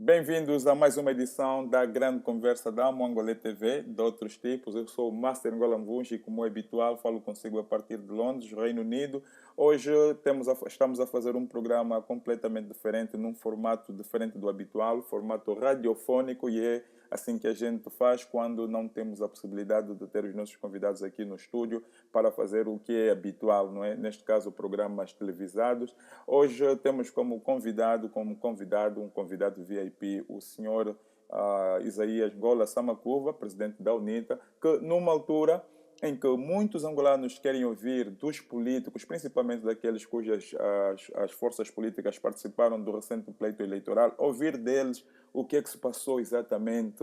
Bem-vindos a mais uma edição da grande conversa da Amongolê TV, de outros tipos. Eu sou o Master Ngola Mvunji e, como é habitual, falo consigo a partir de Londres, Reino Unido. Hoje estamos a fazer um programa completamente diferente, num formato diferente do habitual, formato radiofónico, e é assim que a gente faz quando não temos a possibilidade de ter os nossos convidados aqui no estúdio para fazer o que é habitual, não é? Neste caso, programas televisados. Hoje temos um convidado VIP, o senhor Isaías Ngola Samakuva, presidente da UNITA, que numa altura em que muitos angolanos querem ouvir dos políticos, principalmente daqueles cujas as forças políticas participaram do recente pleito eleitoral, ouvir deles o que é que se passou exatamente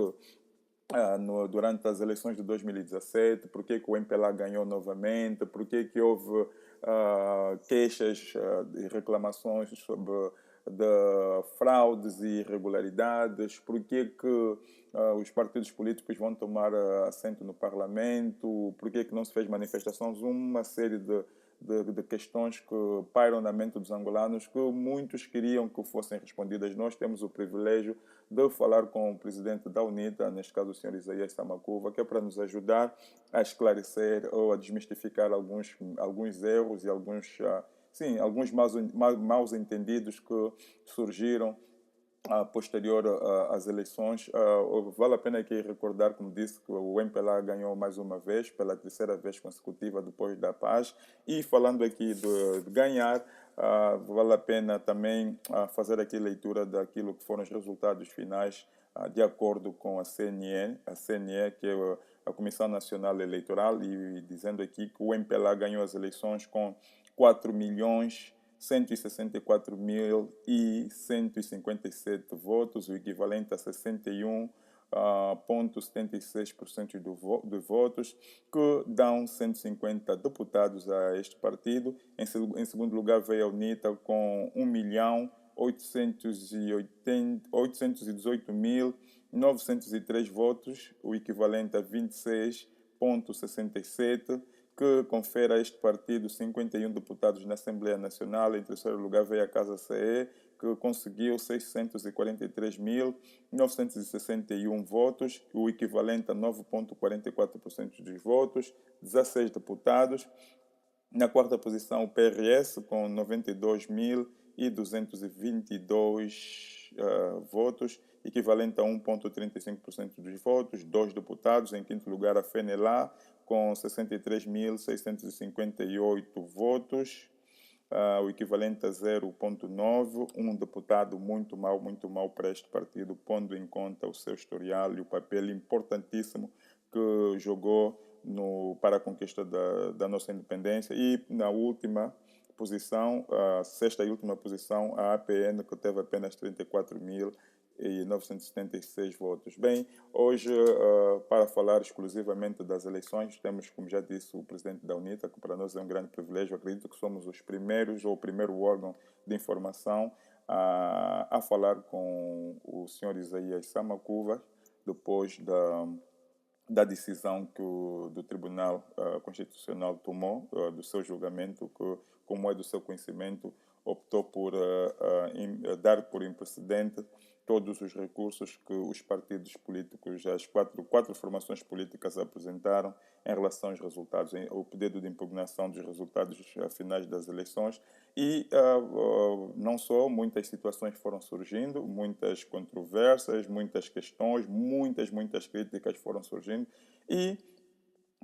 durante as eleições de 2017, por que o MPLA ganhou novamente, por que houve queixas e reclamações sobre de fraudes e irregularidades, por que os partidos políticos vão tomar assento no Parlamento, por que não se fez manifestações, uma série de questões que pairam na mente dos angolanos que muitos queriam que fossem respondidas. Nós temos o privilégio de falar com o presidente da UNITA, neste caso o senhor Isaías Samakuva, que é para nos ajudar a esclarecer ou a desmistificar alguns erros e alguns maus entendidos que surgiram posterior às eleições. Vale a pena aqui recordar, como disse, que o MPLA ganhou mais uma vez, pela terceira vez consecutiva depois da paz. E falando aqui de ganhar, vale a pena também fazer aqui leitura daquilo que foram os resultados finais, de acordo com a CNE, que é a Comissão Nacional Eleitoral, e dizendo aqui que o MPLA ganhou as eleições com 4.164.157 votos, o equivalente a 61,76% de votos, que dão 150 deputados a este partido. Em segundo lugar veio a UNITA com 1.818.903 votos, o equivalente a 26,67%, que confere a este partido 51 deputados na Assembleia Nacional. Em terceiro lugar veio a Casa CE, que conseguiu 643.961 votos, o equivalente a 9,44% dos votos, 16 deputados. Na quarta posição, o PRS, com 92.222 votos, equivalente a 1,35% dos votos, 2 deputados. Em quinto lugar, a FENELA, com 63.658 votos, o equivalente a 0,9%, um deputado muito mal para este partido, pondo em conta o seu historial e o papel importantíssimo que jogou para a conquista da nossa independência. E na última posição, a sexta e última posição, a APN, que teve apenas 34.976 votos. Bem, hoje, para falar exclusivamente das eleições, temos, como já disse, o presidente da UNITA, que para nós é um grande privilégio. Acredito que somos os primeiros, ou o primeiro órgão de informação a falar com o senhor Isaías Samakuva, depois da decisão do Tribunal Constitucional tomou, do seu julgamento, que, como é do seu conhecimento, optou por dar por imprecedente todos os recursos que os partidos políticos, as quatro formações políticas apresentaram em relação aos resultados, o pedido de impugnação dos resultados finais das eleições. E não só, muitas situações foram surgindo, muitas controvérsias, muitas questões, muitas críticas foram surgindo, e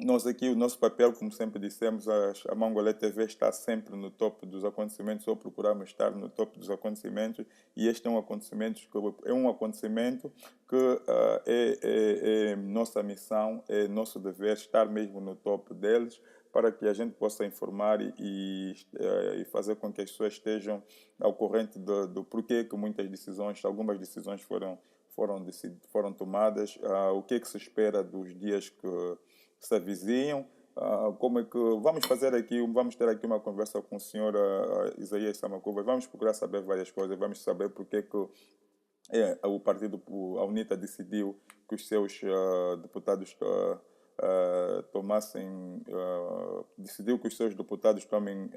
nós aqui, o nosso papel, como sempre dissemos, a Mongolê TV está sempre no topo dos acontecimentos, ou procuramos estar no topo dos acontecimentos, e este é um acontecimento que é nossa missão, é nosso dever estar mesmo no topo deles, para que a gente possa informar e fazer com que as pessoas estejam ao corrente do porquê que algumas decisões foram tomadas, o que é que se espera dos dias que se avizinham. Como é que vamos ter aqui uma conversa com o senhor Isaías Samakuva. Vamos procurar saber várias coisas, vamos saber porque que o partido, a UNITA, decidiu que os seus deputados decidiu que os seus deputados tomem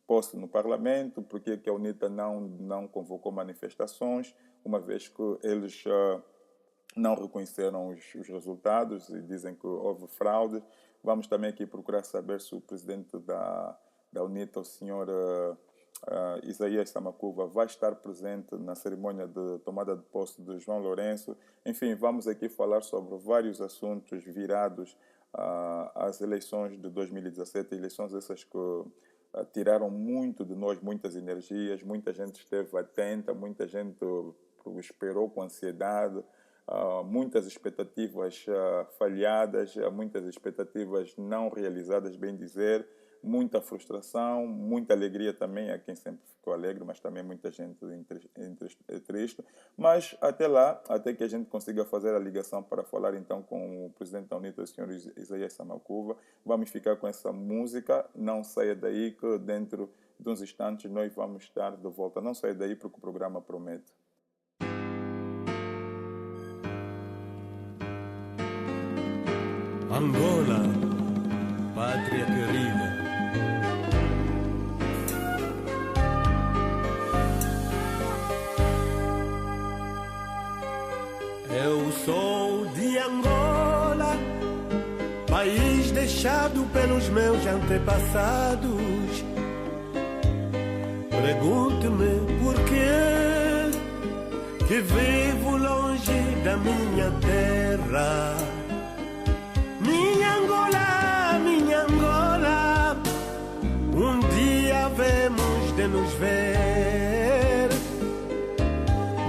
posse no Parlamento, porque que a UNITA não convocou manifestações, uma vez que eles não reconheceram os resultados e dizem que houve fraude. Vamos também aqui procurar saber se o presidente da UNITA, o senhor Isaías Samakuva, vai estar presente na cerimônia de tomada de posse de João Lourenço. Enfim, vamos aqui falar sobre vários assuntos virados às eleições de 2017, eleições essas que tiraram muito de nós, muitas energias, muita gente esteve atenta, muita gente esperou com ansiedade, muitas expectativas falhadas, muitas expectativas não realizadas, bem dizer, muita frustração, muita alegria também, há quem sempre ficou alegre, mas também muita gente triste. Mas até lá, até que a gente consiga fazer a ligação para falar então com o presidente da UNITA, o senhor Isaías Samakuva, vamos ficar com essa música. Não saia daí, que dentro de uns instantes nós vamos estar de volta. Não saia daí, porque o programa promete. Angola, pátria querida, eu sou de Angola, país deixado pelos meus antepassados. Pergunte-me por que vivo longe da minha terra. Minha Angola, um dia havemos de nos ver.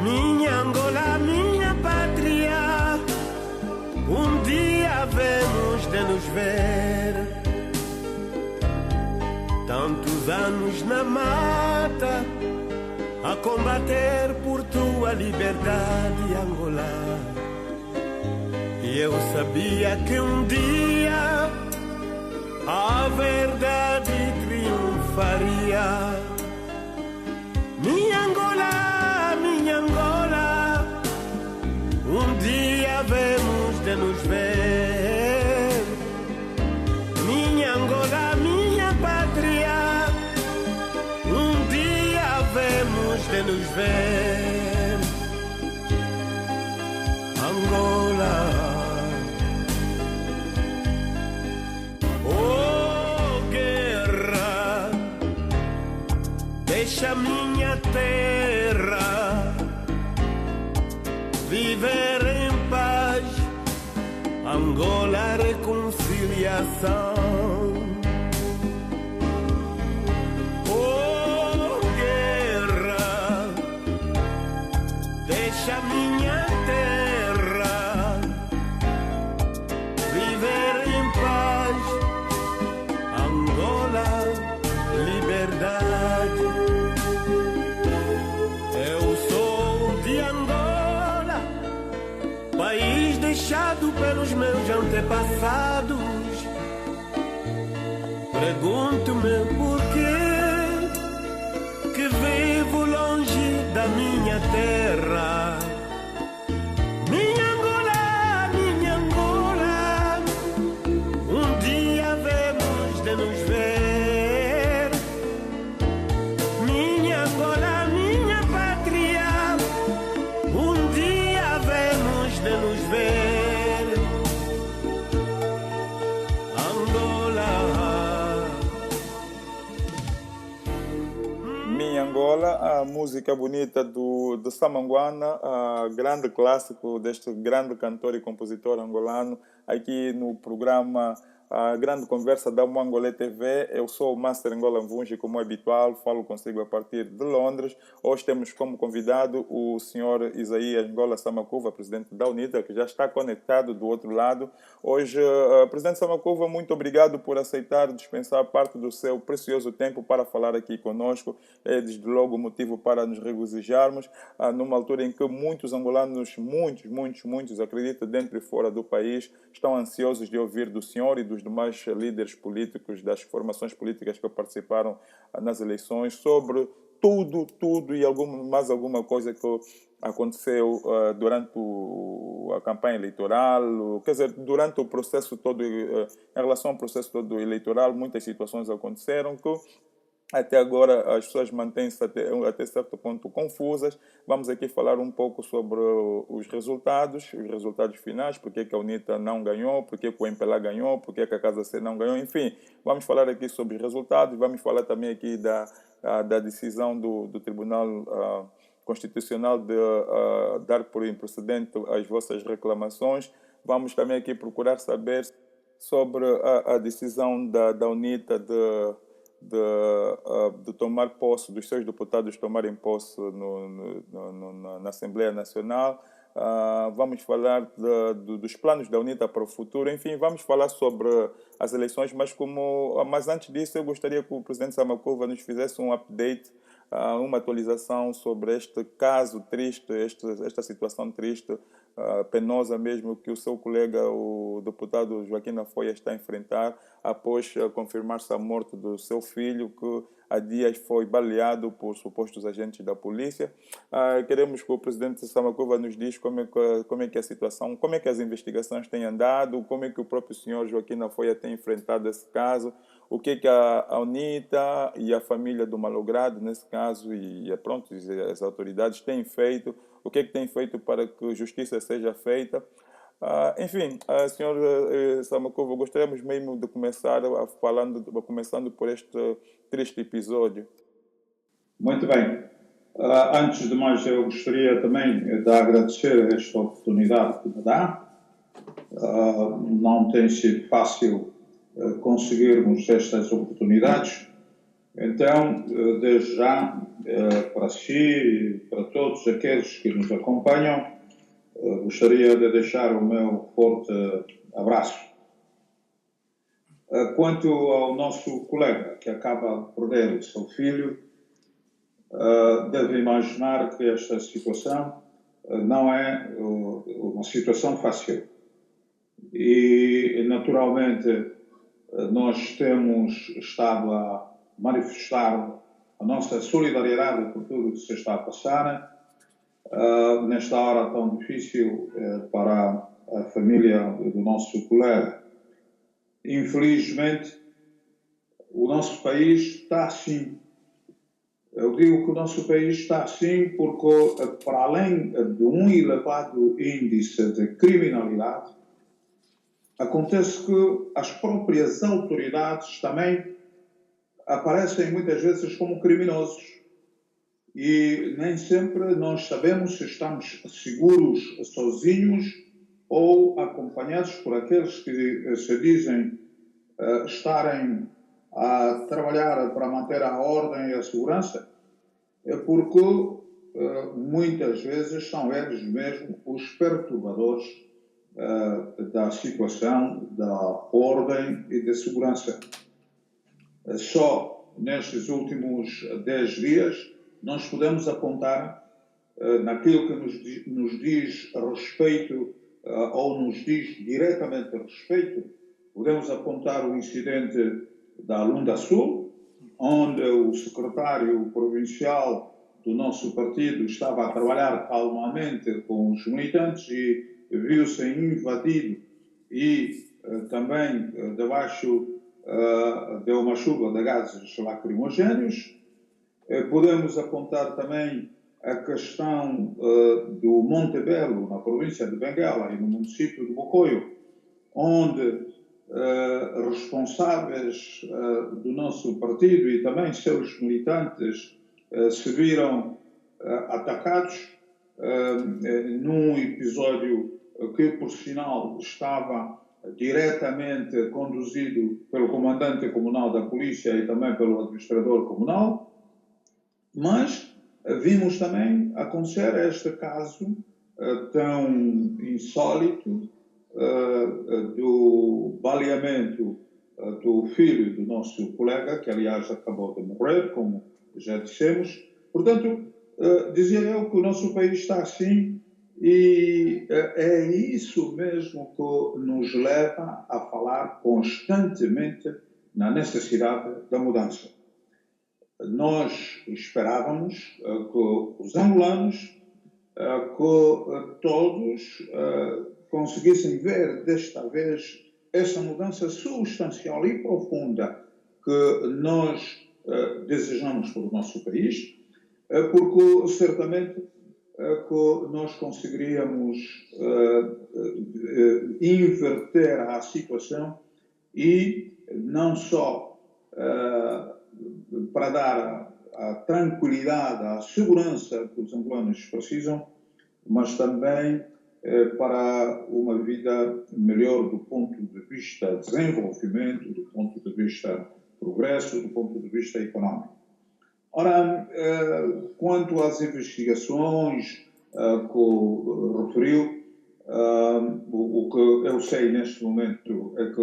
Minha Angola, minha pátria, um dia havemos de nos ver. Tantos anos na mata, a combater por tua liberdade, Angola. E eu sabia que um dia a verdade triunfaria. Minha Angola, um dia havemos de nos ver. Minha Angola, minha pátria, um dia havemos de nos ver. Angola, deixa minha terra viver em paz. Angola, reconciliação. Oh, guerra, deixa minha terra viver em paz. Angola, liberdade. País deixado pelos meus antepassados. Pergunto-me por que vivo longe da minha terra. Minha Angola, um dia havemos de nos ver. Minha Angola, minha pátria, um dia havemos de nos ver. Angola. Minha Angola, a música bonita de Samanguana, grande clássico deste grande cantor e compositor angolano, aqui no programa A Grande Conversa da Mwangolé TV. Eu sou o Master Ngola Mvunji, como é habitual, falo consigo a partir de Londres. Hoje temos como convidado o senhor Isaías Ngola Samakuva, presidente da UNITA, que já está conectado do outro lado. Hoje, presidente Samakuva, muito obrigado por aceitar dispensar parte do seu precioso tempo para falar aqui conosco. É desde logo o motivo para nos regozijarmos, numa altura em que muitos angolanos, muitos, acredito, dentro e fora do país, estão ansiosos de ouvir do senhor e dos demais líderes políticos das formações políticas que participaram nas eleições sobre tudo e mais alguma coisa que aconteceu durante a campanha eleitoral, quer dizer, durante o processo todo, em relação ao processo todo eleitoral, muitas situações aconteceram que até agora as pessoas mantêm-se até certo ponto confusas. Vamos aqui falar um pouco sobre os resultados finais, porque que a UNITA não ganhou, porque que o MPLA ganhou, porque que a Casa C não ganhou, enfim. Vamos falar aqui sobre os resultados, vamos falar também aqui da decisão do Tribunal Constitucional de dar por improcedente as vossas reclamações. Vamos também aqui procurar saber sobre a decisão da UNITA de tomar posse, dos seus deputados tomarem posse na Assembleia Nacional. Vamos falar dos planos da UNITA para o futuro. Enfim, vamos falar sobre as eleições, mas antes disso eu gostaria que o presidente Samakova nos fizesse um update, uma atualização sobre este caso triste, esta situação triste, penosa mesmo, que o seu colega, o deputado Joaquim Afoia, está a enfrentar após confirmar-se a morte do seu filho, que há dias foi baleado por supostos agentes da polícia. Queremos que o presidente Samakova nos diz como é que é a situação, como é que as investigações têm andado, como é que o próprio senhor Joaquim Afoia tem enfrentado esse caso, o que é que a UNITA e a família do malogrado, nesse caso, e pronto, as autoridades têm feito, o que é que têm feito para que justiça seja feita. Enfim, senhor Samakova, gostaríamos mesmo de começar começando por este triste episódio. Muito bem. Antes de mais, eu gostaria também de agradecer esta oportunidade que me dá. Não tem sido fácil conseguirmos estas oportunidades. Então, desde já, para si e para todos aqueles que nos acompanham, gostaria de deixar o meu forte abraço. Quanto ao nosso colega que acaba de perder o seu filho, deve imaginar que esta situação não é uma situação fácil. E, naturalmente, nós temos estado a manifestar a nossa solidariedade por tudo o que se está a passar nesta hora tão difícil para a família do nosso colega. Infelizmente, o nosso país está assim. Eu digo que o nosso país está assim porque, para além de um elevado índice de criminalidade, acontece que as próprias autoridades também aparecem muitas vezes como criminosos. E nem sempre nós sabemos se estamos seguros sozinhos ou acompanhados por aqueles que se dizem estarem a trabalhar para manter a ordem e a segurança, porque muitas vezes são eles mesmos os perturbadores da situação, da ordem e da segurança. Só nestes últimos 10 dias nós podemos apontar naquilo que nos diz respeito ou nos diz diretamente respeito, podemos apontar o incidente da Lunda Sul, onde o secretário provincial do nosso partido estava a trabalhar calmamente com os militantes e viu-se invadido e também debaixo de uma chuva de gases lacrimogéneos. Podemos apontar também a questão do Monte Belo, na província de Benguela e no município de Bocoio, onde responsáveis do nosso partido e também seus militantes se viram atacados num episódio que, por sinal, estava diretamente conduzido pelo comandante comunal da polícia e também pelo administrador comunal. Mas vimos também acontecer este caso tão insólito do baleamento do filho do nosso colega, que aliás acabou de morrer, como já dissemos. Portanto, dizia eu que o nosso país está assim e é isso mesmo que nos leva a falar constantemente na necessidade da mudança. Nós esperávamos que os angolanos que todos conseguissem ver desta vez essa mudança substancial e profunda que nós desejamos para o nosso país, porque certamente que nós conseguiríamos inverter a situação e não só para dar a tranquilidade, a segurança que os angolanos precisam, mas também para uma vida melhor do ponto de vista desenvolvimento, do ponto de vista progresso, do ponto de vista econômico. Ora, quanto às investigações que referiu, o que eu sei neste momento é que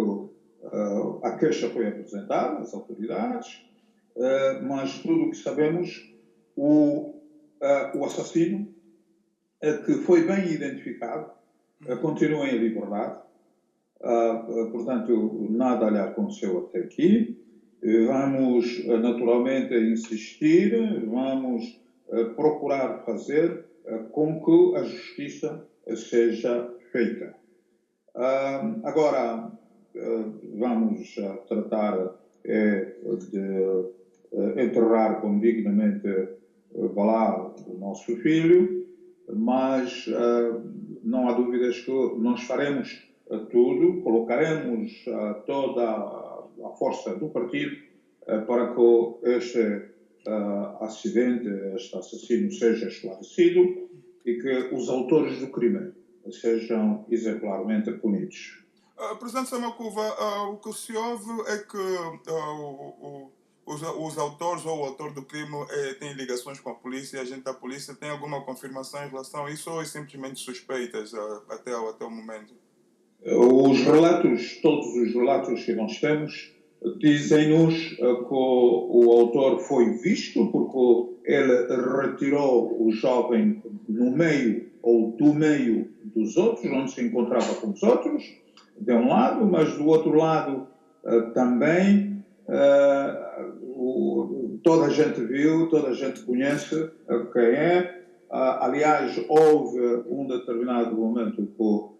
a queixa foi apresentada às autoridades, mas tudo o que sabemos, o assassino, que foi bem identificado, continua em liberdade, portanto, nada lhe aconteceu até aqui. Vamos, naturalmente, insistir, vamos procurar fazer com que a justiça seja feita. Agora, vamos tratar de enterrar como dignamente Balá, o nosso filho, mas não há dúvidas que nós faremos tudo, colocaremos toda a força do partido para que este acidente, este assassino seja esclarecido e que os autores do crime sejam exemplarmente punidos. Presidente Samakuva, o que se ouve é que os autores ou o autor do crime tem ligações com a polícia e a gente da polícia tem alguma confirmação em relação a isso ou é simplesmente suspeitas até o momento? Os relatos, todos os relatos que nós temos, dizem-nos que o autor foi visto porque ele retirou o jovem no meio ou do meio dos outros, onde se encontrava com os outros, de um lado, mas do outro lado também toda a gente viu, toda a gente conhece quem é. Aliás, houve um determinado momento que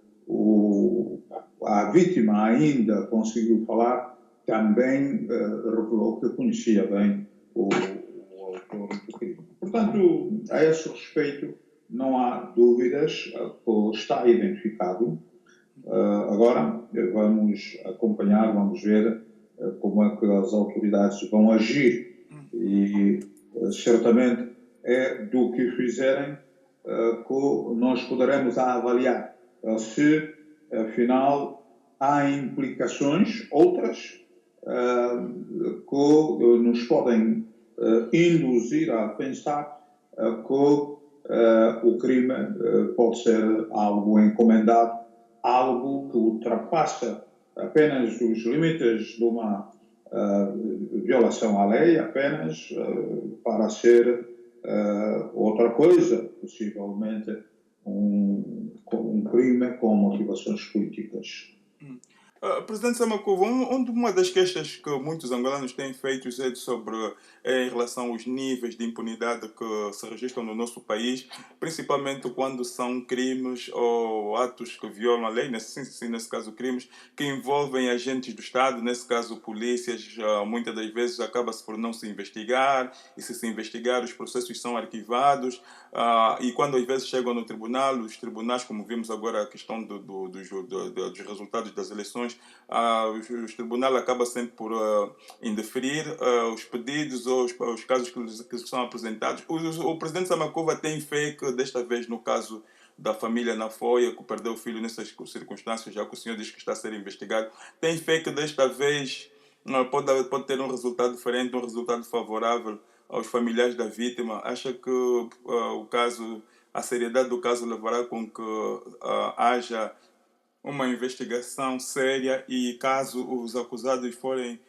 a vítima ainda conseguiu falar, também revelou que conhecia bem o autor do crime. Portanto, a esse respeito, não há dúvidas que está identificado. Agora, vamos acompanhar, vamos ver como é que as autoridades vão agir e certamente é do que fizerem que nós poderemos avaliar se, afinal, há implicações, outras, que nos podem induzir a pensar que o crime pode ser algo encomendado, algo que ultrapassa apenas os limites de uma violação à lei, apenas para ser outra coisa, possivelmente um crime com motivações políticas. Presidente Samakuva, uma das queixas que muitos angolanos têm feito é sobre em relação aos níveis de impunidade que se registram no nosso país, principalmente quando são crimes ou atos que violam a lei, nesse caso crimes, que envolvem agentes do Estado, nesse caso polícias, muitas das vezes acaba-se por não se investigar, e se investigar os processos são arquivados, e quando às vezes chegam no tribunal, os tribunais, como vimos agora a questão dos resultados das eleições, os tribunais acabam sempre por indeferir os pedidos ou os casos que são apresentados. O presidente Samakuva tem fé que desta vez, no caso da família Nafoia, que perdeu o filho nessas circunstâncias, já que o senhor diz que está a ser investigado, tem fé que desta vez pode ter um resultado diferente, um resultado favorável aos familiares da vítima. Acha que o caso, a seriedade do caso levará com que haja uma investigação séria e caso os acusados forem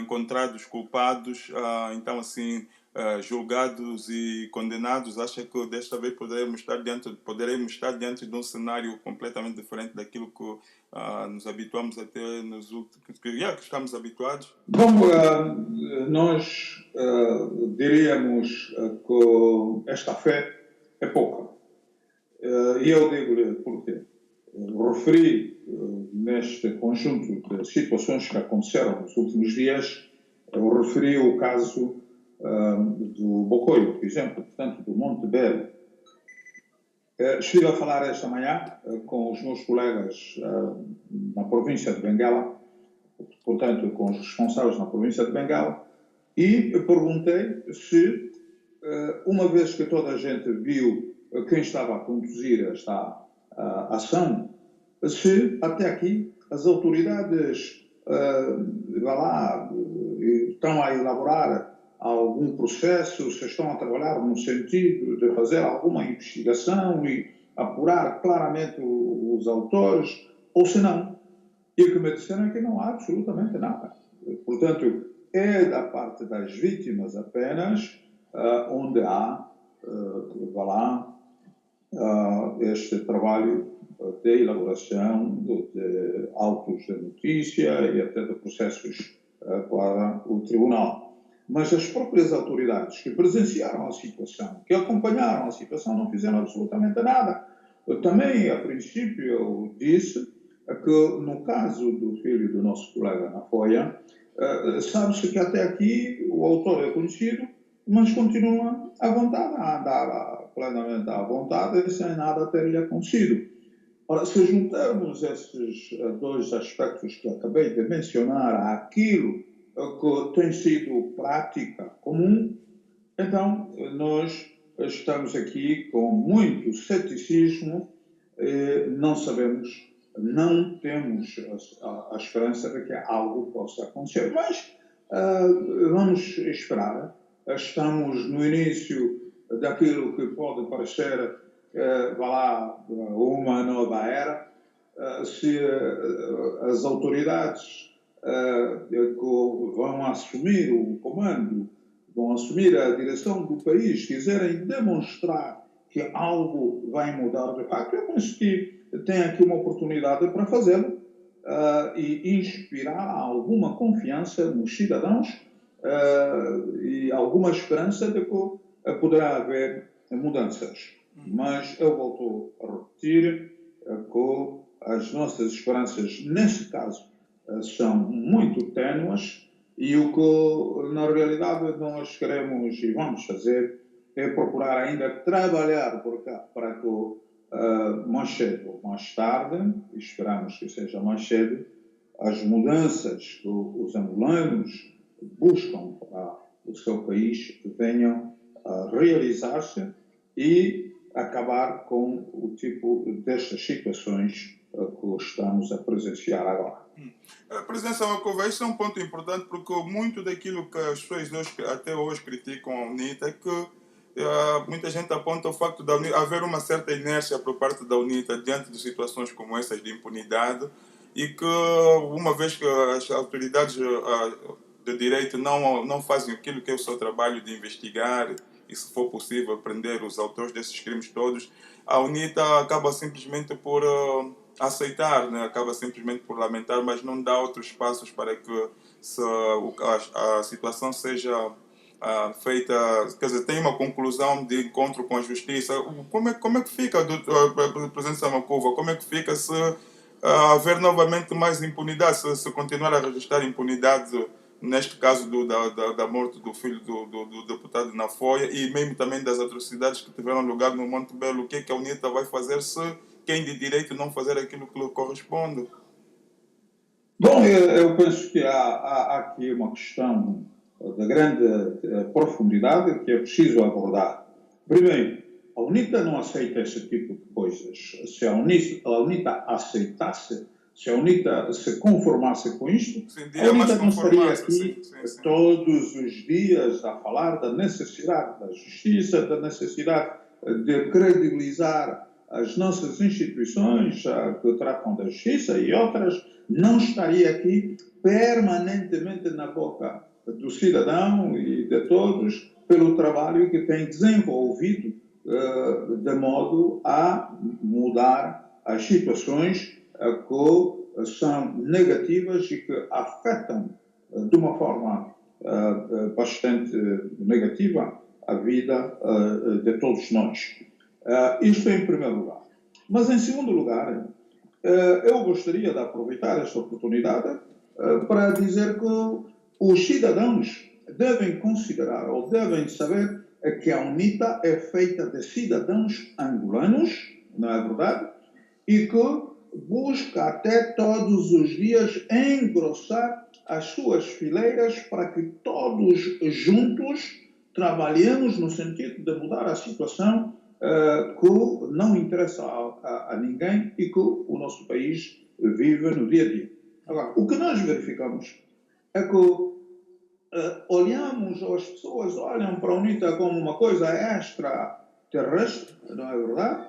encontrados culpados, então assim julgados e condenados, acha que desta vez poderemos estar diante de um cenário completamente diferente daquilo que nos habituamos a ter nos últimos que estamos habituados? Bom, nós diríamos que esta fé é pouca. E eu digo-lhe porquê. Referi neste conjunto de situações que aconteceram nos últimos dias, eu referi o caso do Bocoio, por exemplo, portanto, do Monte Belo. Estive a falar esta manhã com os meus colegas na província de Bengala, portanto, com os responsáveis na província de Bengala, e perguntei se, uma vez que toda a gente viu quem estava a conduzir esta ação, se até aqui as autoridades estão a elaborar algum processo, se estão a trabalhar no sentido de fazer alguma investigação e apurar claramente os autores, ou se não. E o que me disseram é que não há absolutamente nada. Portanto, é da parte das vítimas apenas onde há, este trabalho de elaboração de autos de notícia e até de processos para o tribunal. Mas as próprias autoridades que presenciaram a situação, que acompanharam a situação, não fizeram absolutamente nada. Eu também, a princípio, eu disse que no caso do filho do nosso colega na Foia, sabe-se que até aqui o autor é conhecido, mas continua à vontade, a andar plenamente à vontade, sem nada ter-lhe acontecido. Ora, se juntarmos esses dois aspectos que acabei de mencionar àquilo que tem sido prática comum, então nós estamos aqui com muito ceticismo, não sabemos, não temos a esperança de que algo possa acontecer. Mas vamos esperar. Estamos no início daquilo que pode parecer uma nova era. Se as autoridades que vão assumir o comando, vão assumir a direção do país, quiserem demonstrar que algo vai mudar de facto, eu penso que tem aqui uma oportunidade para fazê-lo e inspirar alguma confiança nos cidadãos e alguma esperança de que poderá haver mudanças. Mas eu volto a repetir que as nossas esperanças, nesse caso, são muito ténues e o que, na realidade, nós queremos e vamos fazer é procurar ainda trabalhar por cá para que mais cedo ou mais tarde, esperamos que seja mais cedo, as mudanças que os angolanos buscam para o seu país venham a realizar-se e acabar com o tipo destas situações que estamos a presenciar agora. Presidente Samakova, este é um ponto importante porque muito daquilo que as pessoas até hoje criticam a UNITA é que muita gente aponta o facto de haver uma certa inércia por parte da UNITA diante de situações como essas de impunidade e que uma vez que as autoridades de direito não fazem aquilo que é o seu trabalho de investigar e, se for possível, prender os autores desses crimes todos, a UNITA acaba simplesmente por aceitar, né? Acaba simplesmente por lamentar, mas não dá outros passos para que a situação seja feita, quer dizer, tem uma conclusão de encontro com a justiça. Como é que fica, Presidente Samakova, como é que fica se haver novamente mais impunidade, se continuar a registrar impunidade, neste caso da morte do filho do deputado na Foia e mesmo também das atrocidades que tiveram lugar no Monte Belo? O que é que a UNITA vai fazer se quem de direito não fazer aquilo que lhe corresponde? Bom, eu penso que há aqui uma questão de grande profundidade que é preciso abordar. Primeiro, a UNITA não aceita esse tipo de coisas. Se a UNITA aceitasse, se a UNITA se conformasse com isto, a UNITA não estaria aqui todos os dias a falar da necessidade da justiça, da necessidade de credibilizar as nossas instituições que tratam da justiça e outras, não estaria aqui permanentemente na boca do cidadão e de todos pelo trabalho que tem desenvolvido de modo a mudar as situações que são negativas e que afetam de uma forma bastante negativa a vida de todos nós. Isto em primeiro lugar. Mas, em segundo lugar, eu gostaria de aproveitar esta oportunidade para dizer que os cidadãos devem considerar ou devem saber que a UNITA é feita de cidadãos angolanos, não é verdade? E que busca até todos os dias engrossar as suas fileiras para que todos juntos trabalhemos no sentido de mudar a situação que não interessa a ninguém e que o nosso país vive no dia a dia. Agora, o que nós verificamos é que olhamos, ou as pessoas olham para a UNITA como uma coisa extraterrestre, não é verdade?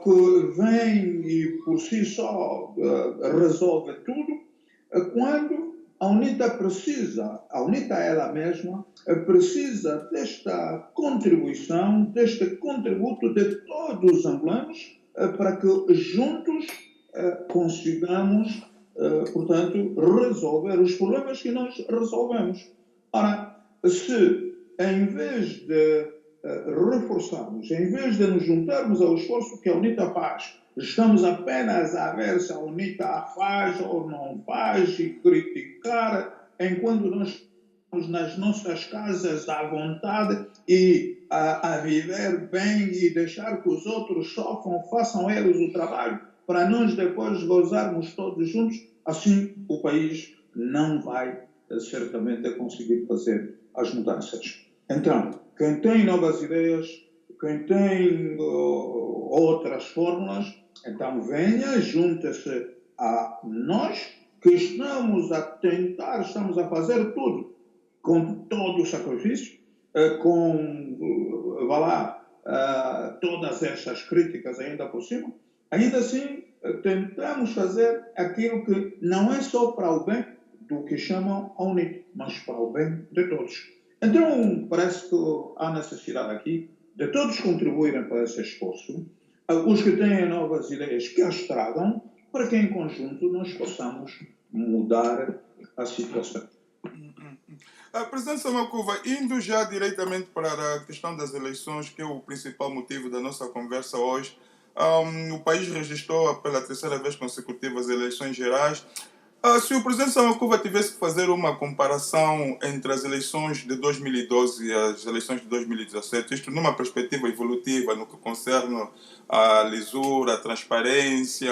Que vem e por si só resolve tudo, quando a UNITA ela mesma, precisa desta contribuição, deste contributo de todos os angolanos, para que juntos consigamos, portanto, resolver os problemas que nós resolvemos. Ora, se em vez de reforçarmos, em vez de nos juntarmos ao esforço que a UNITA faz, estamos apenas a ver se a UNITA faz ou não faz e criticar, enquanto nós estamos nas nossas casas à vontade e a viver bem e deixar que os outros sofram, façam eles o trabalho, para nós depois gozarmos todos juntos, assim o país não vai certamente conseguir fazer as mudanças. Então, quem tem novas ideias, quem tem outras fórmulas, então venha, junte-se a nós, que estamos a tentar, estamos a fazer tudo, com todo o sacrifício, com, vá lá, todas estas críticas ainda por cima, ainda assim tentamos fazer aquilo que não é só para o bem do que chamam a UNITA, mas para o bem de todos. Então, parece que há necessidade aqui de todos contribuírem para esse esforço, os que têm novas ideias que as tragam, para que em conjunto nós possamos mudar a situação. Presidente Samakuva, indo já diretamente para a questão das eleições, que é o principal motivo da nossa conversa hoje, o país registrou pela terceira vez consecutiva as eleições gerais. Se o presidente Samakuva tivesse que fazer uma comparação entre as eleições de 2012 e as eleições de 2017, isto numa perspectiva evolutiva, no que concerne a lisura, a transparência,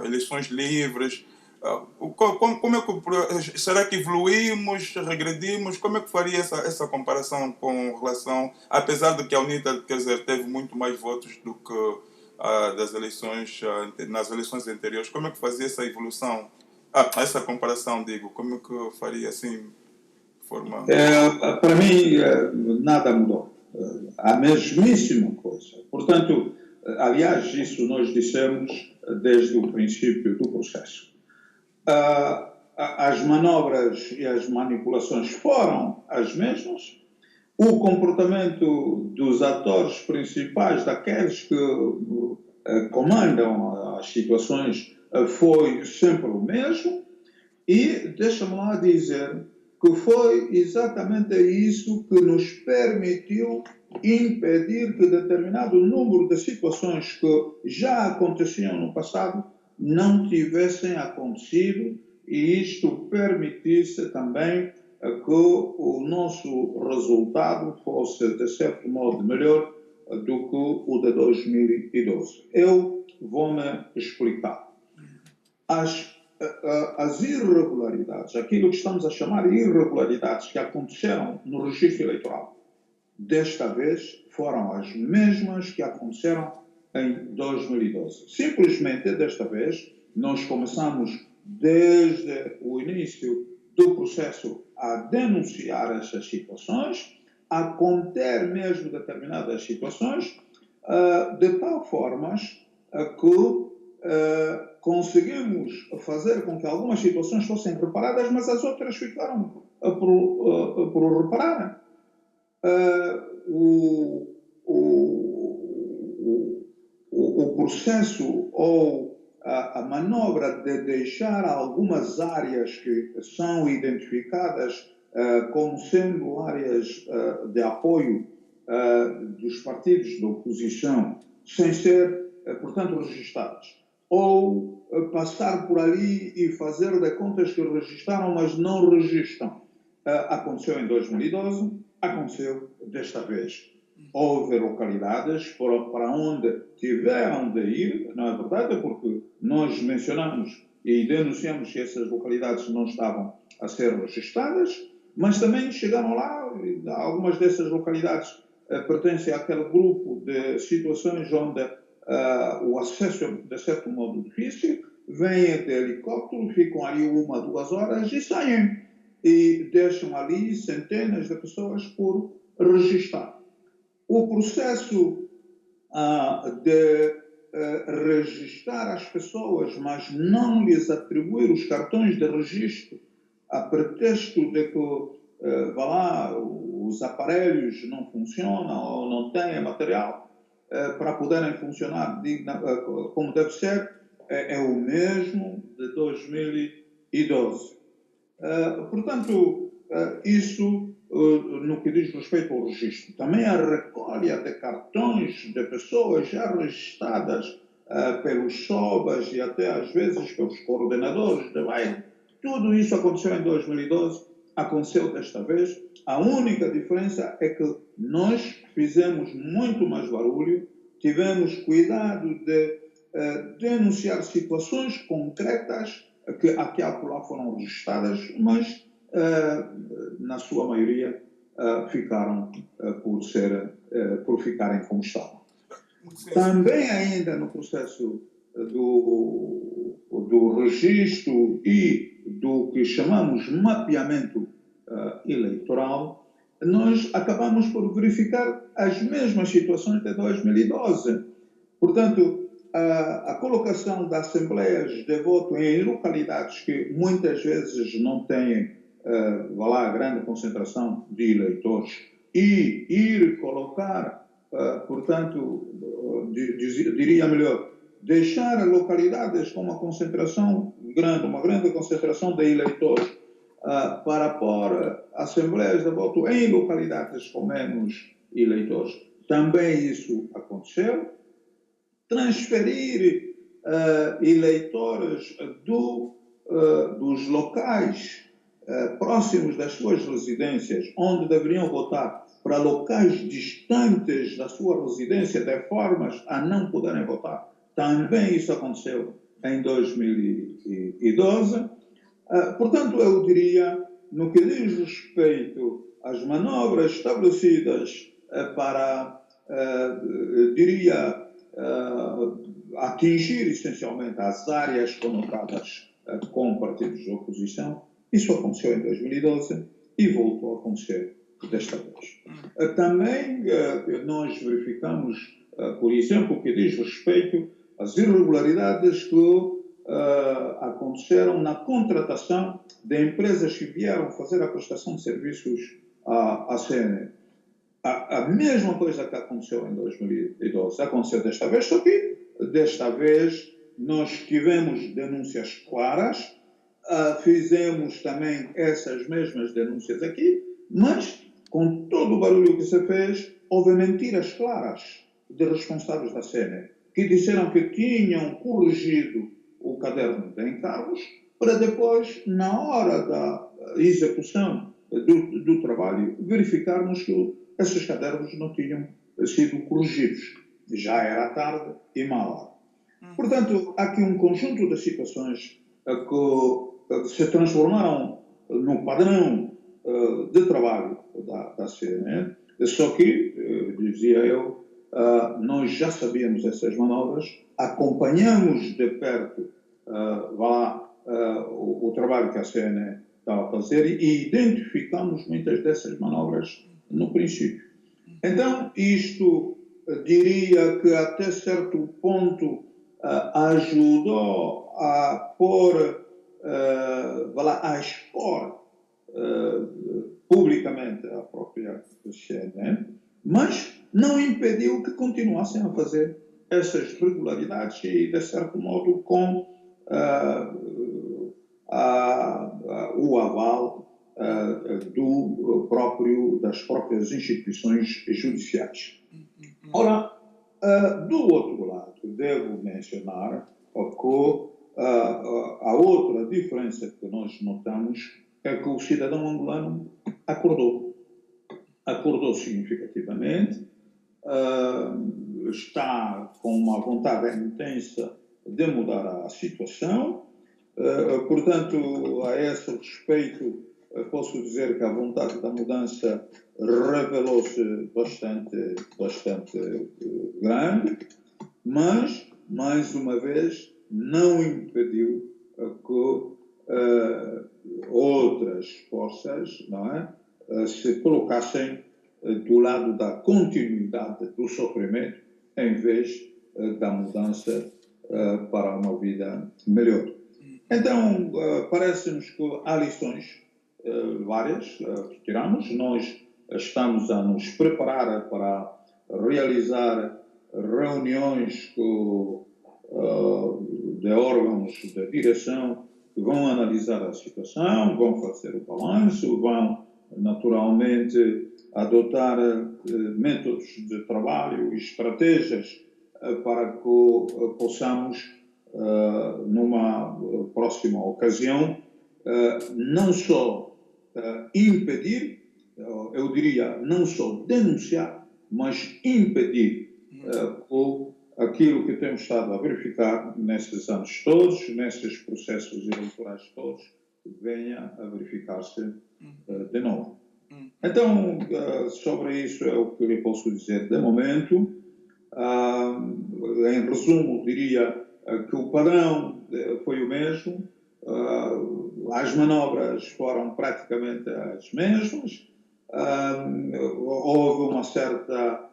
eleições livres, como é que, será que evoluímos, regredimos? Como é que faria essa comparação com relação, apesar de que a UNITA, quer dizer, teve muito mais votos do que das eleições, nas eleições anteriores? Como é que fazia essa evolução, essa comparação, digo, como é que faria assim, de forma... Para mim, nada mudou. A mesmíssima coisa. Portanto, aliás, isso nós dissemos desde o princípio do processo. As manobras e as manipulações foram as mesmas. O comportamento dos atores principais, daqueles que comandam as situações, foi sempre o mesmo. E deixa-me lá dizer que foi exatamente isso que nos permitiu impedir que determinado número de situações que já aconteciam no passado não tivessem acontecido, e isto permitisse também que o nosso resultado fosse, de certo modo, melhor do que o de 2012. Eu vou-me explicar. As irregularidades, aquilo que estamos a chamar de irregularidades que aconteceram no registro eleitoral, desta vez foram as mesmas que aconteceram em 2012. Simplesmente, desta vez, nós começamos desde o início do processo a denunciar essas situações, a conter mesmo determinadas situações, de tal forma que conseguimos fazer com que algumas situações fossem reparadas, mas as outras ficaram por reparar. O processo ou a manobra de deixar algumas áreas que são identificadas como sendo áreas de apoio dos partidos da oposição sem ser, portanto, registadas. Ou passar por ali e fazer de contas que registaram, mas não registram. Aconteceu em 2012, aconteceu desta vez. Houve localidades para onde tiveram de ir, não é verdade? Porque nós mencionamos e denunciamos que essas localidades não estavam a ser registradas, mas também chegaram lá, algumas dessas localidades pertencem àquele grupo de situações onde o acesso é, de certo modo, difícil, vêm de helicóptero, ficam ali 1 a 2 horas e saem. E deixam ali centenas de pessoas por registrar. O processo de registrar as pessoas, mas não lhes atribuir os cartões de registro a pretexto de que os aparelhos não funcionam ou não têm material para poderem funcionar como deve ser, é o mesmo de 2012. Portanto, isso no que diz respeito ao registro. Também a recolha de cartões de pessoas já registradas pelos SOBAs e até às vezes pelos coordenadores de bairro, tudo isso aconteceu em 2012, aconteceu desta vez. A única diferença é que nós fizemos muito mais barulho, tivemos cuidado de denunciar situações concretas que aqui e lá foram registradas, mas na sua maioria ficaram por ficarem como estavam. Também ainda no processo do registro e do que chamamos mapeamento eleitoral, nós acabamos por verificar as mesmas situações de 2012. Portanto, a colocação de assembleias de voto em localidades que muitas vezes não têm grande concentração de eleitores e ir colocar, portanto, diria melhor, deixar localidades com uma grande concentração de eleitores para pôr assembleias de voto em localidades com menos eleitores. Também isso aconteceu. Transferir eleitores dos locais próximos das suas residências, onde deveriam votar, para locais distantes da sua residência, de formas a não poderem votar. Também isso aconteceu em 2012. Portanto, eu diria, no que diz respeito às manobras estabelecidas para, atingir essencialmente as áreas conotadas com partidos de oposição, isso aconteceu em 2012 e voltou a acontecer desta vez. Também nós verificamos, por exemplo, o que diz respeito às irregularidades que aconteceram na contratação de empresas que vieram fazer a prestação de serviços à CNE. A mesma coisa que aconteceu em 2012 aconteceu desta vez, só que desta vez nós tivemos denúncias claras, fizemos também essas mesmas denúncias aqui, mas com todo o barulho que se fez, houve mentiras claras de responsáveis da CNE, que disseram que tinham corrigido o caderno de encargos para depois, na hora da execução do trabalho, verificarmos que esses cadernos não tinham sido corrigidos. Já era tarde e má hora. Portanto, há aqui um conjunto de situações que se transformaram no padrão de trabalho da CNE, só que, dizia eu, nós já sabíamos essas manobras, acompanhamos de perto o trabalho que a CNE estava a fazer e identificamos muitas dessas manobras no princípio. Então, isto diria que até certo ponto ajudou a pôr, a expor publicamente a própria CNE, mas não impediu que continuassem a fazer essas regularidades e, de certo modo, com o aval das próprias instituições judiciais. Ora, do outro lado, devo mencionar que a outra diferença que nós notamos é que o cidadão angolano acordou significativamente, está com uma vontade intensa de mudar a situação. Portanto, a esse respeito, posso dizer que a vontade da mudança revelou-se bastante grande, mas, mais uma vez, não impediu que outras forças, não é, se colocassem do lado da continuidade do sofrimento em vez da mudança para uma vida melhor. Então, parece-nos que há lições várias que tiramos. Nós estamos a nos preparar para realizar reuniões de órgãos de direção que vão analisar a situação, vão fazer o balanço, vão naturalmente adotar métodos de trabalho e estratégias para que possamos, numa próxima ocasião, não só impedir, eu diria, não só denunciar, mas impedir aquilo que temos estado a verificar nesses anos todos, nesses processos eleitorais todos, venha a verificar-se de novo. Então, sobre isso é o que eu posso dizer de momento. Em resumo, diria que o padrão foi o mesmo, as manobras foram praticamente as mesmas, houve uma certa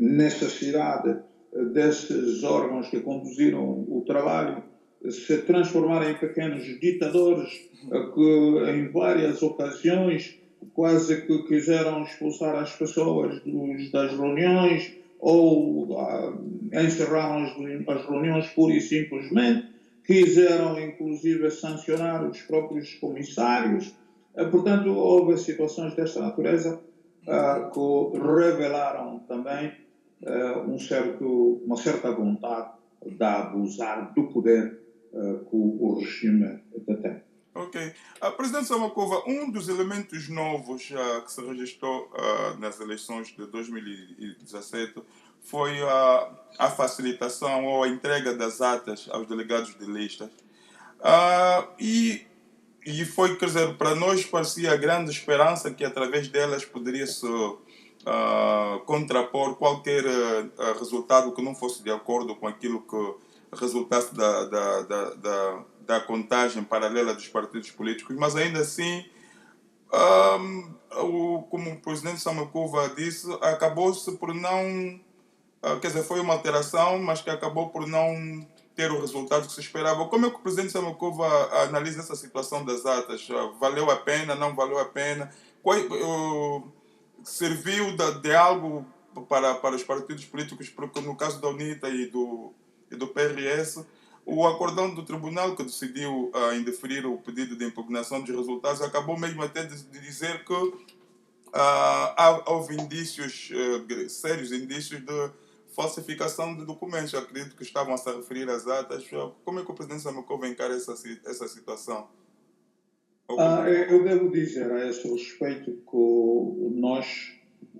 necessidade desses órgãos que conduziram o trabalho se transformarem em pequenos ditadores que em várias ocasiões quase que quiseram expulsar as pessoas das reuniões ou encerraram as reuniões pura e simplesmente, quiseram inclusive sancionar os próprios comissários. Portanto, houve situações desta natureza que revelaram também uma certa vontade de abusar do poder que o regime detém. Ok. Presidente Samakova, um dos elementos novos que se registrou nas eleições de 2017 foi a facilitação ou a entrega das atas aos delegados de listas. E foi, quer dizer, para nós parecia a grande esperança que através delas poderia-se contrapor qualquer resultado que não fosse de acordo com aquilo que resultasse da contagem paralela dos partidos políticos, mas ainda assim, como o presidente Samakova disse, acabou-se por não, quer dizer, foi uma alteração, mas que acabou por não ter o resultado que se esperava. Como é que o presidente Samakova analisa essa situação das atas? Valeu a pena, não valeu a pena? Serviu de algo para os partidos políticos, porque no caso da UNITA e do PRS, o acórdão do tribunal que decidiu indeferir o pedido de impugnação dos resultados acabou mesmo até de dizer que houve indícios, sérios indícios de falsificação de documentos. Eu acredito que estavam a se referir às atas. Como é que o presidente Samakova encara essa situação? Eu devo dizer a esse respeito que nós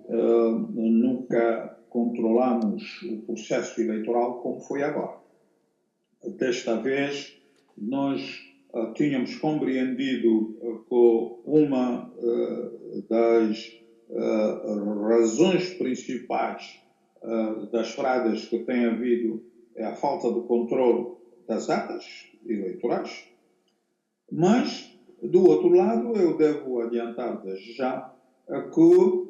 nunca controlamos o processo eleitoral como foi agora. Desta vez, nós tínhamos compreendido que uma das razões principais das fraudes que tem havido é a falta de controle das atas eleitorais, mas, do outro lado, eu devo adiantar desde já que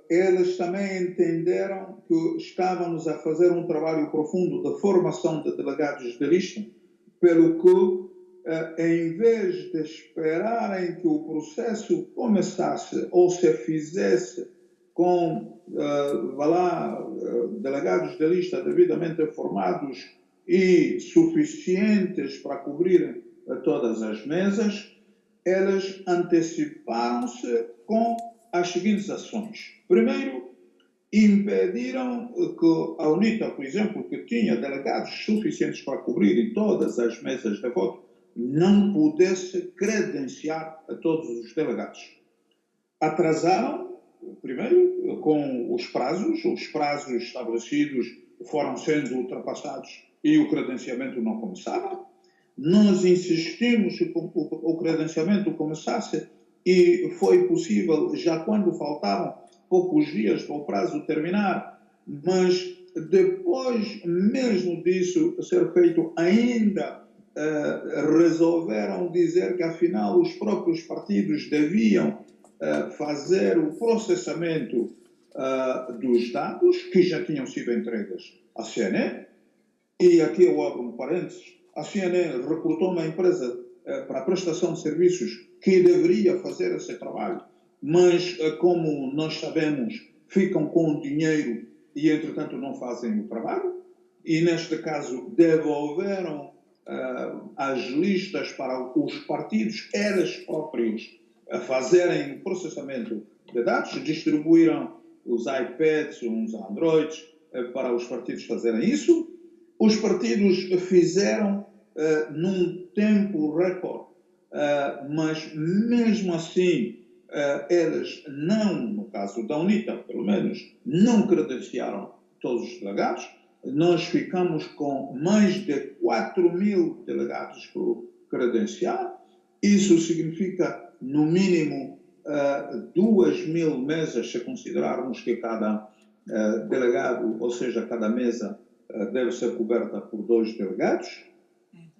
eles também entenderam que estávamos a fazer um trabalho profundo de formação de delegados de lista, pelo que, em vez de esperarem que o processo começasse ou se fizesse com delegados de lista devidamente formados e suficientes para cobrir todas as mesas, elas anteciparam-se com as seguintes ações. Primeiro, impediram que a UNITA, por exemplo, que tinha delegados suficientes para cobrir todas as mesas de voto, não pudesse credenciar a todos os delegados. Atrasaram, primeiro, com os prazos estabelecidos foram sendo ultrapassados e o credenciamento não começava. Nós insistimos que o credenciamento começasse e foi possível já quando faltavam poucos dias para o prazo terminar, mas depois mesmo disso ser feito ainda resolveram dizer que afinal os próprios partidos deviam fazer o processamento dos dados que já tinham sido entregues à CNN, e aqui eu abro um parênteses, a CNN reportou uma empresa para a prestação de serviços que deveria fazer esse trabalho, mas como nós sabemos, ficam com o dinheiro e entretanto não fazem o trabalho, e neste caso devolveram as listas para os partidos, eles próprios, fazerem o processamento de dados, distribuíram os iPads, uns Androids, para os partidos fazerem isso. Os partidos fizeram num tempo recorde, mas mesmo assim eles não, no caso da UNITA, pelo menos, não credenciaram todos os delegados. Nós ficamos com mais de 4.000 delegados por credenciar. Isso significa, no mínimo, 2.000 mesas, se considerarmos que cada delegado, ou seja, cada mesa deve ser coberta por 2 delegados.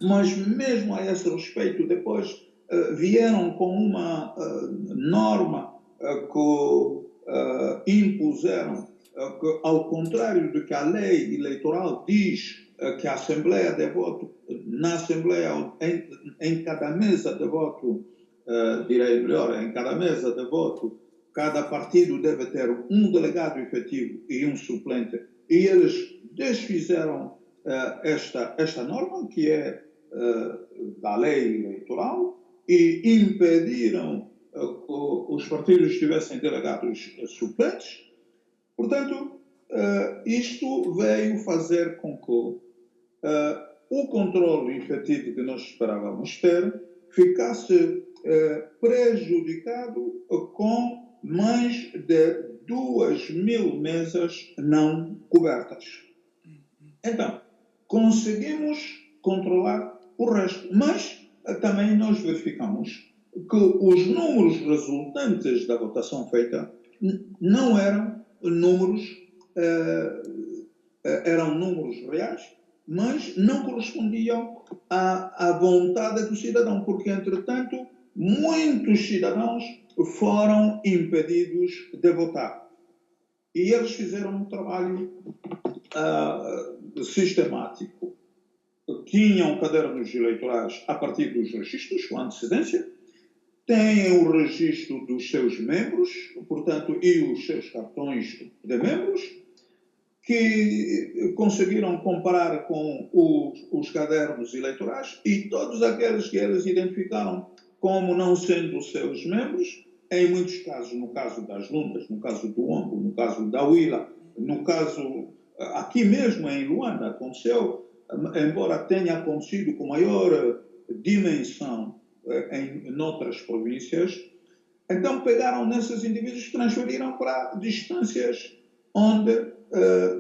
Mas mesmo a esse respeito, depois vieram com uma norma que impuseram, que, ao contrário do que a lei eleitoral diz, que a Assembleia de Voto, na Assembleia, em cada mesa de voto, direi melhor, em cada mesa de voto, cada partido deve ter um delegado efetivo e um suplente, e eles desfizeram esta norma, que é da lei eleitoral, e impediram que os partidos tivessem delegados suplentes. Portanto, isto veio fazer com que o controle efetivo que nós esperávamos ter ficasse prejudicado com mais de 2.000 mesas não cobertas. Então, conseguimos controlar o resto, mas também nós verificamos que os números resultantes da votação feita não eram números, eram números reais, mas não correspondiam à vontade do cidadão, porque, entretanto, muitos cidadãos foram impedidos de votar. E eles fizeram um trabalho sistemático. Tinham cadernos eleitorais a partir dos registros, com antecedência, têm o registro dos seus membros, portanto, e os seus cartões de membros, que conseguiram comparar com os cadernos eleitorais, e todos aqueles que eles identificaram como não sendo seus membros, em muitos casos, no caso das Lundas, no caso do Ombo, no caso da Huila, no caso, aqui mesmo em Luanda, aconteceu, embora tenha acontecido com maior dimensão em outras províncias. Então pegaram nesses indivíduos e transferiram para distâncias onde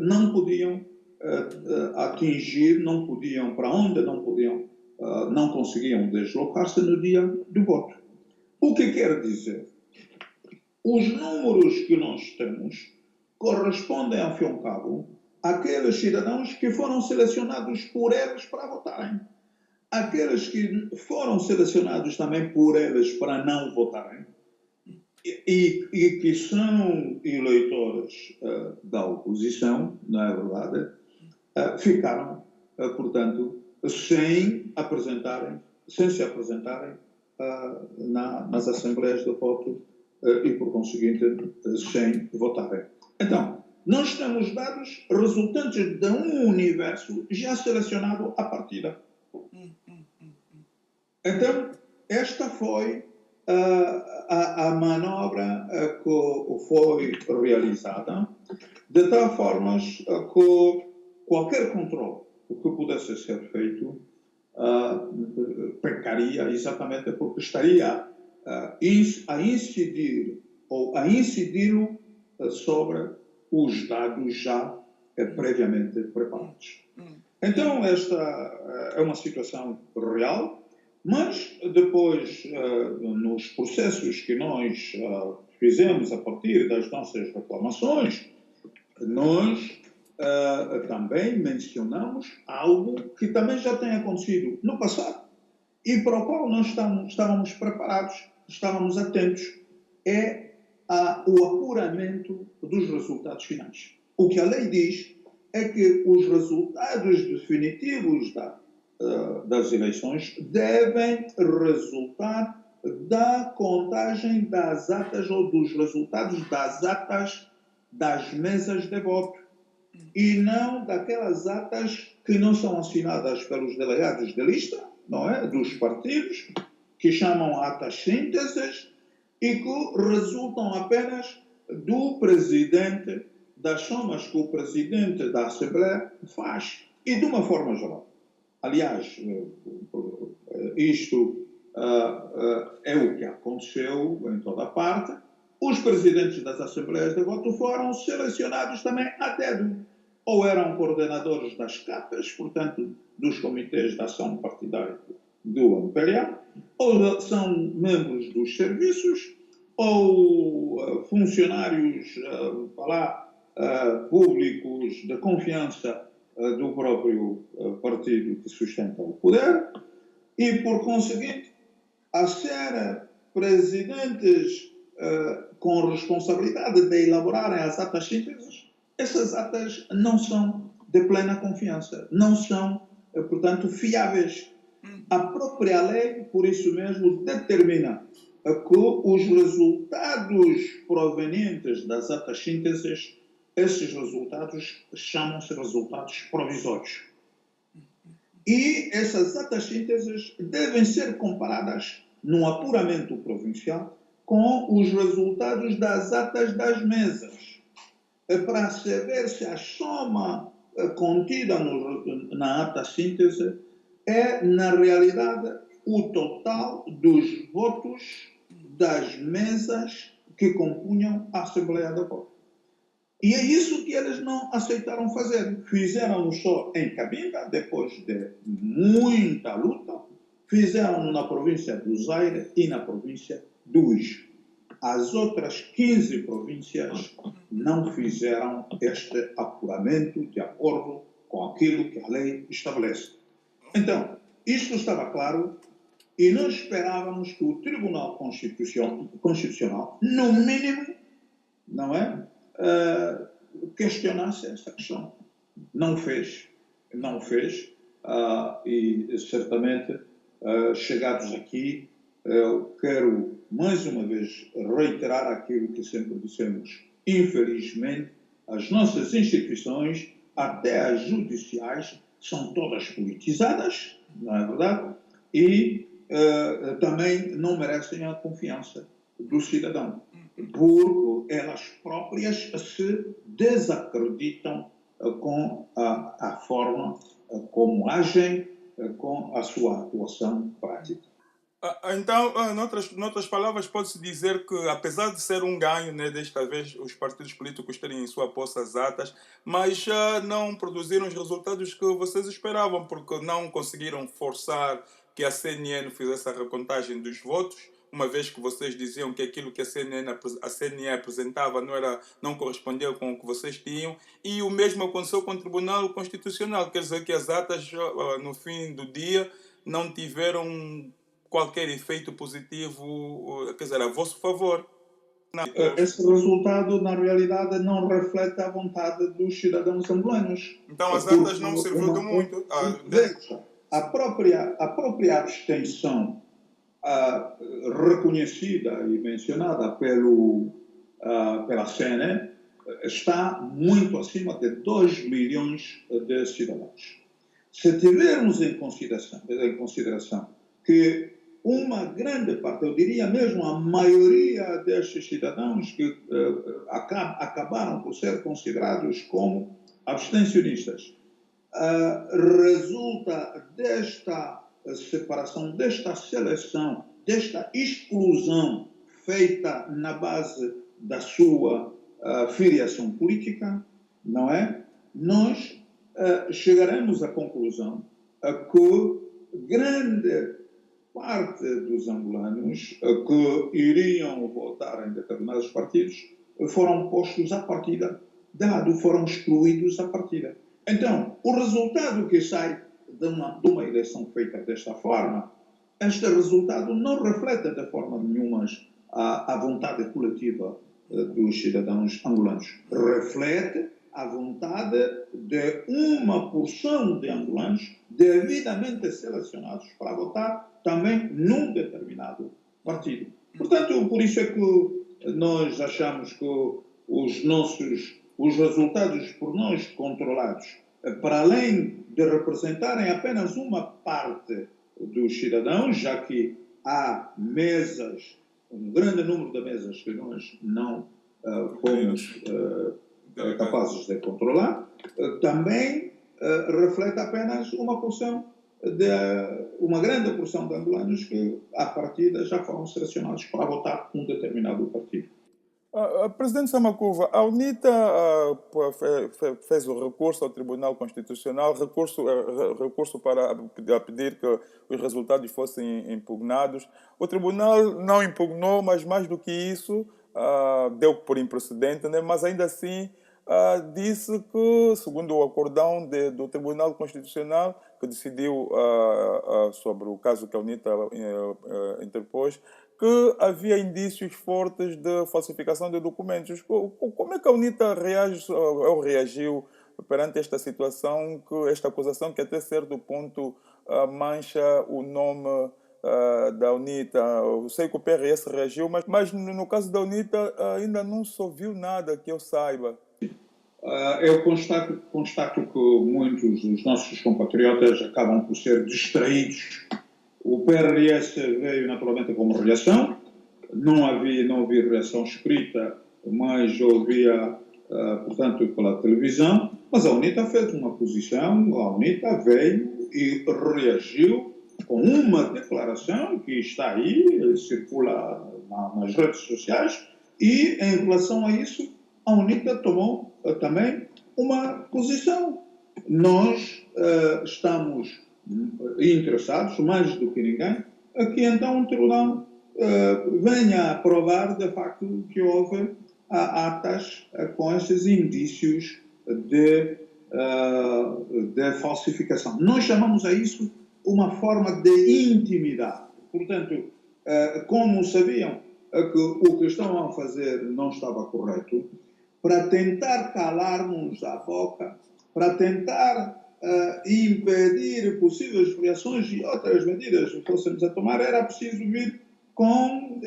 não podiam atingir, não podiam, para onde não podiam, não conseguiam deslocar-se no dia do voto. O que quer dizer? Os números que nós temos correspondem, ao fim e ao cabo, àqueles cidadãos que foram selecionados por eles para votarem. Aqueles que foram selecionados também por eles para não votarem e que são eleitores da oposição, não é verdade, ficaram, portanto, sem se apresentarem nas assembleias de voto e, por conseguinte, sem votarem. Então, nós temos dados resultantes de um universo já selecionado à partida. Então, esta foi a manobra que foi realizada, de tal forma que qualquer controle que pudesse ser feito pecaria exatamente porque estaria a incidir ou a incidi-lo sobre os dados já previamente preparados. Então, esta é uma situação real, mas depois, nos processos que nós fizemos a partir das nossas reclamações, nós também mencionamos algo que também já tem acontecido no passado e para o qual nós estávamos preparados, estávamos atentos, é o apuramento dos resultados finais. O que a lei diz é que os resultados definitivos das eleições devem resultar da contagem das atas ou dos resultados das atas das mesas de voto e não daquelas atas que não são assinadas pelos delegados de lista, não é? Dos partidos, que chamam atas sínteses e que resultam apenas do presidente, das somas que o presidente da Assembleia faz. E de uma forma geral. Aliás, isto é o que aconteceu em toda a parte. Os presidentes das Assembleias de Voto foram selecionados também a dedo. Ou eram coordenadores das CAPAs, portanto, dos Comitês de Ação Partidária do MPLA, ou são membros dos serviços, ou funcionários públicos de confiança do próprio partido que sustenta o poder, e, por conseguinte, a ser presidentes com responsabilidade de elaborarem as atas sínteses, essas atas não são de plena confiança, não são, portanto, fiáveis. A própria lei, por isso mesmo, determina que os resultados provenientes das atas sínteses, esses resultados chamam-se resultados provisórios. E essas atas sínteses devem ser comparadas num apuramento provincial com os resultados das atas das mesas, para saber se a soma contida na ata síntese é, na realidade, o total dos votos das mesas que compunham a Assembleia da Voto. E é isso que eles não aceitaram fazer. Fizeram só em Cabinda, depois de muita luta, fizeram na província do Zaire e na província do Ije. As outras 15 províncias não fizeram este apuramento de acordo com aquilo que a lei estabelece. Então, isto estava claro e nós esperávamos que o Tribunal Constitucional, no mínimo, não é, questionasse essa questão. Não fez, e certamente, chegados aqui, eu quero mais uma vez reiterar aquilo que sempre dissemos. Infelizmente, as nossas instituições, até as judiciais, são todas politizadas, não é verdade? E também não merecem a confiança do cidadão, porque elas próprias se desacreditam com a forma como agem, com a sua atuação prática. Então, noutras palavras, pode-se dizer que, apesar de ser um ganho, né, desta vez, os partidos políticos terem em sua posse as atas, mas não produziram os resultados que vocês esperavam, porque não conseguiram forçar que a CNN fizesse a recontagem dos votos, uma vez que vocês diziam que aquilo que a CNN apresentava não correspondia com o que vocês tinham, e o mesmo aconteceu com o Tribunal Constitucional, quer dizer que as atas, no fim do dia, não tiveram qualquer efeito positivo, quer dizer, a vosso favor. Esse resultado, na realidade, não reflete a vontade dos cidadãos angolanos. Então as atas não serviram de muito. A própria abstenção reconhecida e mencionada pela CNN está muito acima de 2 milhões de cidadãos. Se tivermos em consideração que uma grande parte, eu diria mesmo a maioria destes cidadãos que acabaram por ser considerados como abstencionistas, resulta desta separação, desta seleção, desta exclusão feita na base da sua filiação política, não é? Nós chegaremos à conclusão que grande parte dos angolanos que iriam votar em determinados partidos foram postos à partida, foram excluídos à partida. Então, o resultado que sai de uma eleição feita desta forma, este resultado não reflete de forma nenhuma a vontade coletiva dos cidadãos angolanos. Reflete a vontade de uma porção de angolanos devidamente selecionados para votar também num determinado partido. Portanto, por isso é que nós achamos que os resultados por nós controlados, para além de representarem apenas uma parte dos cidadãos, já que há mesas, um grande número de mesas que nós não fomos capazes de controlar, também reflete apenas uma grande porção de angolanos que, à partida, já foram selecionados para votar um determinado partido. Presidente Samakuva, a UNITA fez o recurso ao Tribunal Constitucional, recurso para pedir que os resultados fossem impugnados. O Tribunal não impugnou, mas mais do que isso, deu por imprecedente, né? Mas ainda assim disse que, segundo o acordão do Tribunal Constitucional, que decidiu sobre o caso que a UNITA interpôs, que havia indícios fortes de falsificação de documentos. Como é que a UNITA reagiu perante esta situação, esta acusação que até certo ponto mancha o nome da UNITA? Eu sei que o PRS reagiu, mas no caso da UNITA ainda não se ouviu nada que eu saiba. Eu constato que muitos dos nossos compatriotas acabam por ser distraídos. O PRS veio naturalmente como reação, não havia reação escrita, mas ouvia, portanto, pela televisão, mas a UNITA fez uma posição, a UNITA veio e reagiu com uma declaração que está aí, circula nas redes sociais, e em relação a isso, a UNITA tomou também uma posição. Nós estamos interessados, mais do que ninguém, a que então o Tribunal venha a provar de facto que houve atas com esses indícios de falsificação. Nós chamamos a isso uma forma de intimidade. Portanto, como sabiam que o que estavam a fazer não estava correto, para tentar calar-nos a boca, para tentar impedir possíveis reações e outras medidas que fôssemos a tomar, era preciso vir com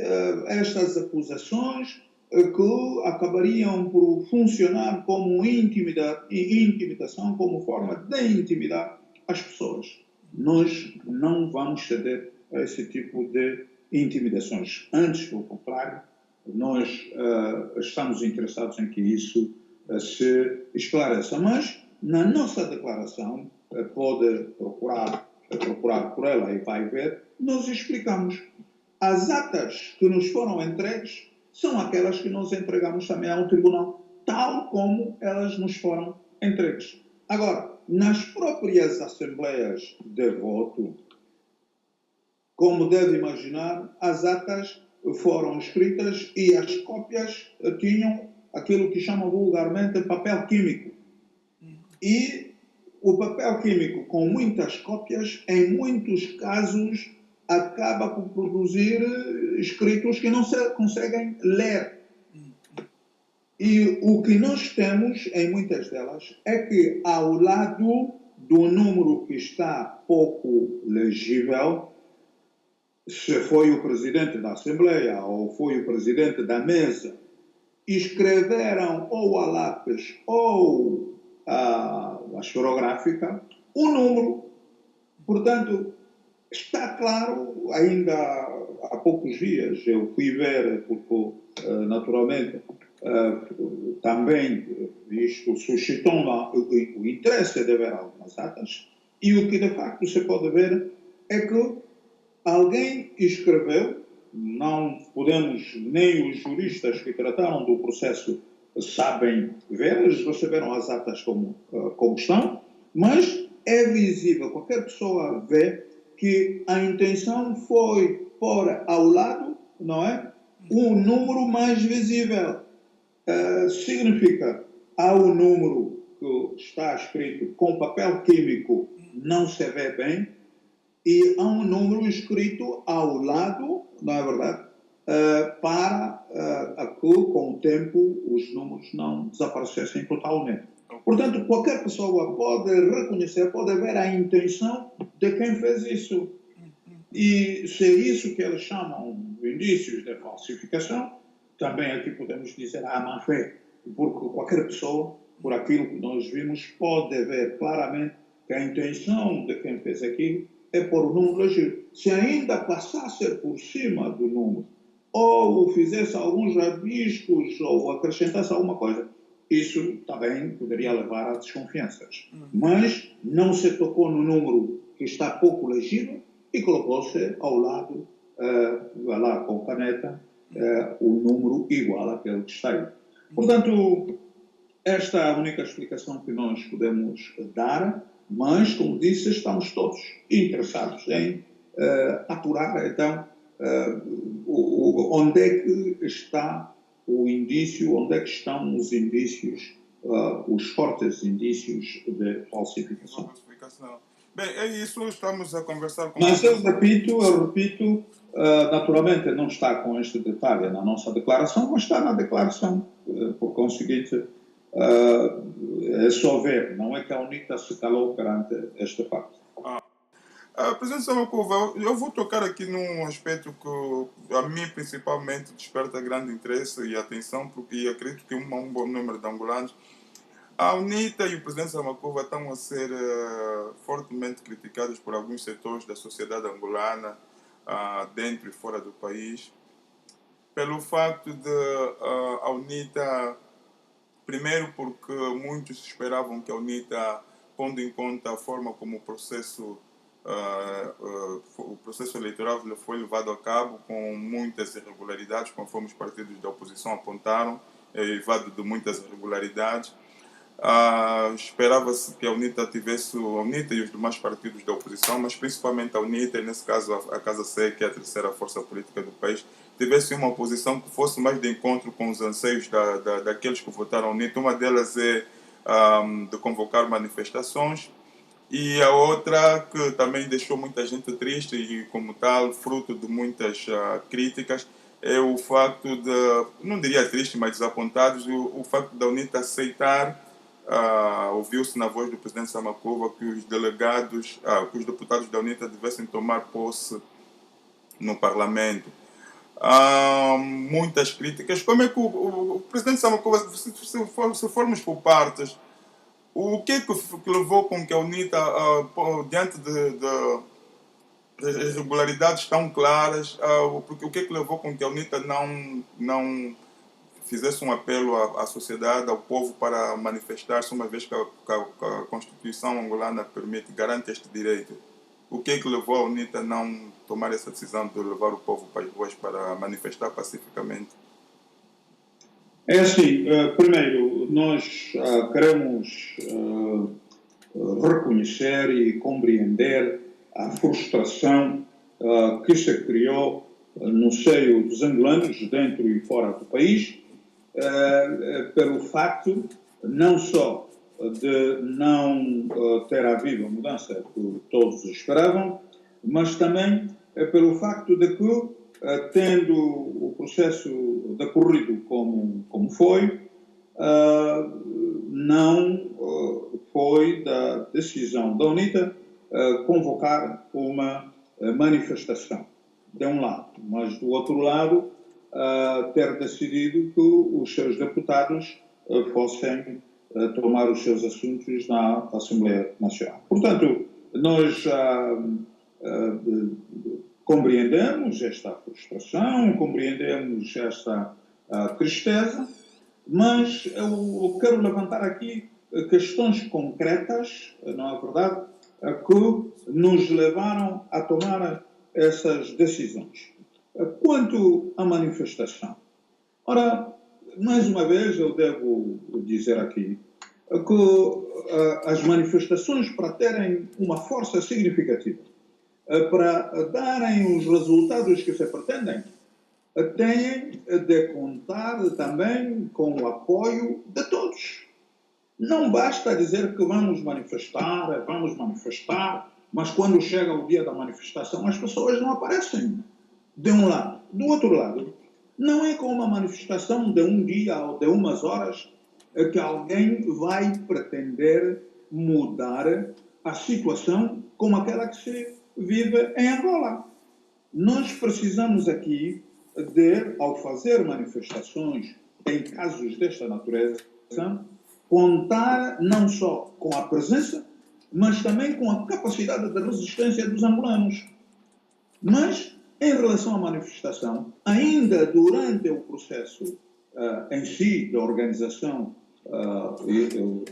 estas acusações que acabariam por funcionar como intimidação, como forma de intimidar as pessoas. Nós não vamos ceder a esse tipo de intimidações. Antes, pelo contrário, nós estamos interessados em que isso se esclareça. Mas, na nossa declaração, pode procurar por ela e vai ver, nós explicamos. As atas que nos foram entregues são aquelas que nós entregamos também ao Tribunal, tal como elas nos foram entregues. Agora, nas próprias assembleias de voto, como deve imaginar, as atas foram escritas e as cópias tinham aquilo que chamam vulgarmente papel químico. E o papel químico, com muitas cópias, em muitos casos, acaba por produzir escritos que não se conseguem ler. E o que nós temos, em muitas delas, é que ao lado do número que está pouco legível, se foi o presidente da Assembleia ou foi o presidente da mesa escreveram ou a lápis ou a esferográfica o número. Portanto, está claro, ainda há poucos dias eu fui ver, porque naturalmente também isto suscitou o interesse de ver algumas atas, e o que de facto se pode ver é que alguém escreveu, não podemos, nem os juristas que trataram do processo sabem ver, eles receberam as atas como estão, mas é visível, qualquer pessoa vê que a intenção foi pôr ao lado, não é, um número mais visível. Significa, há um número que está escrito com papel químico, não se vê bem, e há um número escrito ao lado, não é verdade, para que, com o tempo, os números não desaparecessem totalmente. Portanto, qualquer pessoa pode reconhecer, pode ver a intenção de quem fez isso. E se é isso que eles chamam de indícios de falsificação, também aqui podemos dizer a má fé, porque qualquer pessoa, por aquilo que nós vimos, pode ver claramente que a intenção de quem fez aquilo é pôr o número legítimo. Se ainda passasse por cima do número, ou fizesse alguns rabiscos, ou acrescentasse alguma coisa, isso também poderia levar a desconfianças. Mas não se tocou no número que está pouco legível e colocou-se ao lado, lá com caneta, o número igual àquele que está aí. Portanto, esta é a única explicação que nós podemos dar, mas, como disse, estamos todos interessados em apurar, então, onde é que está o indício, onde é que estão os indícios, os fortes indícios de falsificação. Bem, é isso, estamos a conversar com... Mas eu repito, naturalmente não está com este detalhe na nossa declaração, mas está na declaração, por conseguinte, é só ver, não é que a UNITA se calou perante este facto. Presidente Samakova, eu vou tocar aqui num aspecto que a mim principalmente desperta grande interesse e atenção, porque acredito que um bom número de angolanos, a UNITA e o presidente Samakova estão a ser fortemente criticados por alguns setores da sociedade angolana, dentro e fora do país, pelo facto de a UNITA, primeiro porque muitos esperavam que a UNITA, pondo em conta a forma como o processo eleitoral foi levado a cabo, com muitas irregularidades, conforme os partidos da oposição apontaram, evado de muitas irregularidades. Esperava-se que a UNITA e os demais partidos da oposição, mas principalmente a UNITA, e nesse caso a Casa C, que é a terceira força política do país, tivessem uma posição que fosse mais de encontro com os anseios daqueles que votaram a UNITA. Uma delas é de convocar manifestações, e a outra, que também deixou muita gente triste e, como tal, fruto de muitas críticas, é o facto de, não diria triste, mas desapontados, o facto da UNITA aceitar, ouviu-se na voz do presidente Samakova, que os que os deputados da UNITA devessem tomar posse no Parlamento. Muitas críticas. Como é que o presidente Samakova, se formos por partes, o que é que levou com que a UNITA, diante de irregularidades tão claras, o que é que levou com que a UNITA não fizesse um apelo à sociedade, ao povo, para manifestar-se, uma vez que a Constituição angolana garante este direito? O que é que levou a UNITA a não tomar essa decisão de levar o povo para as ruas para manifestar pacificamente? É assim, primeiro, nós queremos reconhecer e compreender a frustração que se criou no seio dos angolanos, dentro e fora do país, pelo facto não só de não ter havido a mudança que todos esperavam, mas também pelo facto de que, tendo o processo decorrido como foi, não foi da decisão da UNITA convocar uma manifestação, de um lado. Mas, do outro lado, ter decidido que os seus deputados fossem tomar os seus assuntos na Assembleia Nacional. Portanto, nós compreendemos esta frustração, compreendemos esta tristeza, mas eu quero levantar aqui questões concretas, não é verdade, que nos levaram a tomar essas decisões. Quanto à manifestação, ora, mais uma vez eu devo dizer aqui que as manifestações, para terem uma força significativa, para darem os resultados que se pretendem, têm de contar também com o apoio de todos. Não basta dizer que vamos manifestar, mas quando chega o dia da manifestação as pessoas não aparecem, de um lado. Do outro lado, não é com uma manifestação de um dia ou de umas horas que alguém vai pretender mudar a situação como aquela que se vive em Angola. Nós precisamos aqui de, ao fazer manifestações em casos desta natureza, contar não só com a presença, mas também com a capacidade de resistência dos angolanos. Mas, em relação à manifestação, ainda durante o processo em si da organização,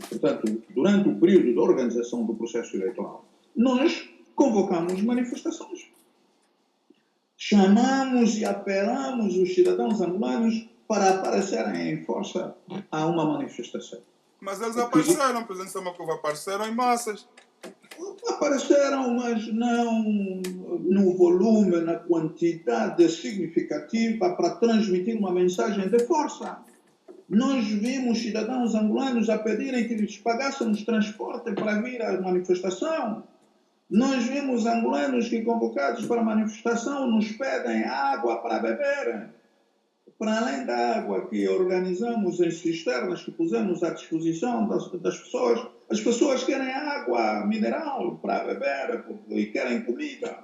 portanto, durante o período da organização do processo eleitoral, nós convocamos manifestações. Chamamos e apelamos os cidadãos angolanos para aparecerem em força a uma manifestação. Mas eles apareceram, presidente Samakuva, apareceram em massas. Apareceram, mas não no volume, na quantidade significativa para transmitir uma mensagem de força. Nós vimos cidadãos angolanos a pedirem que lhes pagássemos transporte para vir à manifestação. Nós vimos angolanos que, convocados para a manifestação, nos pedem água para beber. Para além da água que organizamos em cisternas, que pusemos à disposição das pessoas, as pessoas querem água mineral para beber e querem comida.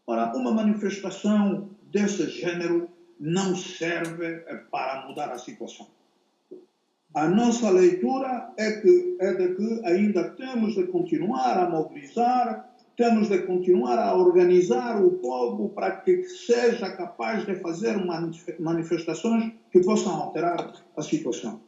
Ora, uma manifestação desse género não serve para mudar a situação. A nossa leitura é de que ainda temos de continuar a mobilizar, temos de continuar a organizar o povo para que seja capaz de fazer manifestações que possam alterar a situação.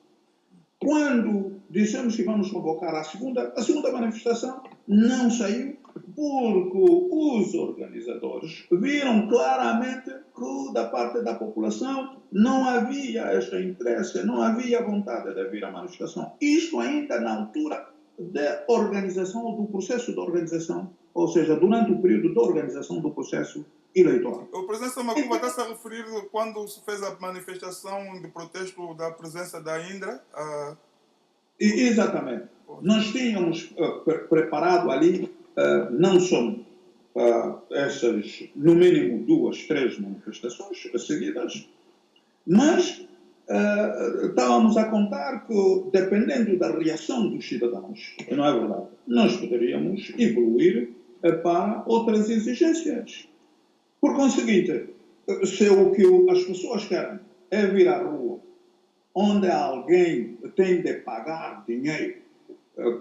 Quando dissemos que vamos convocar a segunda manifestação não saiu porque os organizadores viram claramente que da parte da população não havia este interesse, não havia vontade de vir à manifestação. Isto ainda na altura da organização, do processo de organização, ou seja, durante o período de organização do processo eleitoral. O presidente Samakuva está-se a referir quando se fez a manifestação de protesto da presença da Indra? Exatamente. Nós tínhamos preparado ali não só essas, no mínimo 2, 3 manifestações seguidas, mas estávamos a contar que, dependendo da reação dos cidadãos, não é verdade, nós poderíamos evoluir para outras exigências. Por conseguinte, se o que as pessoas querem é vir à rua, onde alguém tem de pagar dinheiro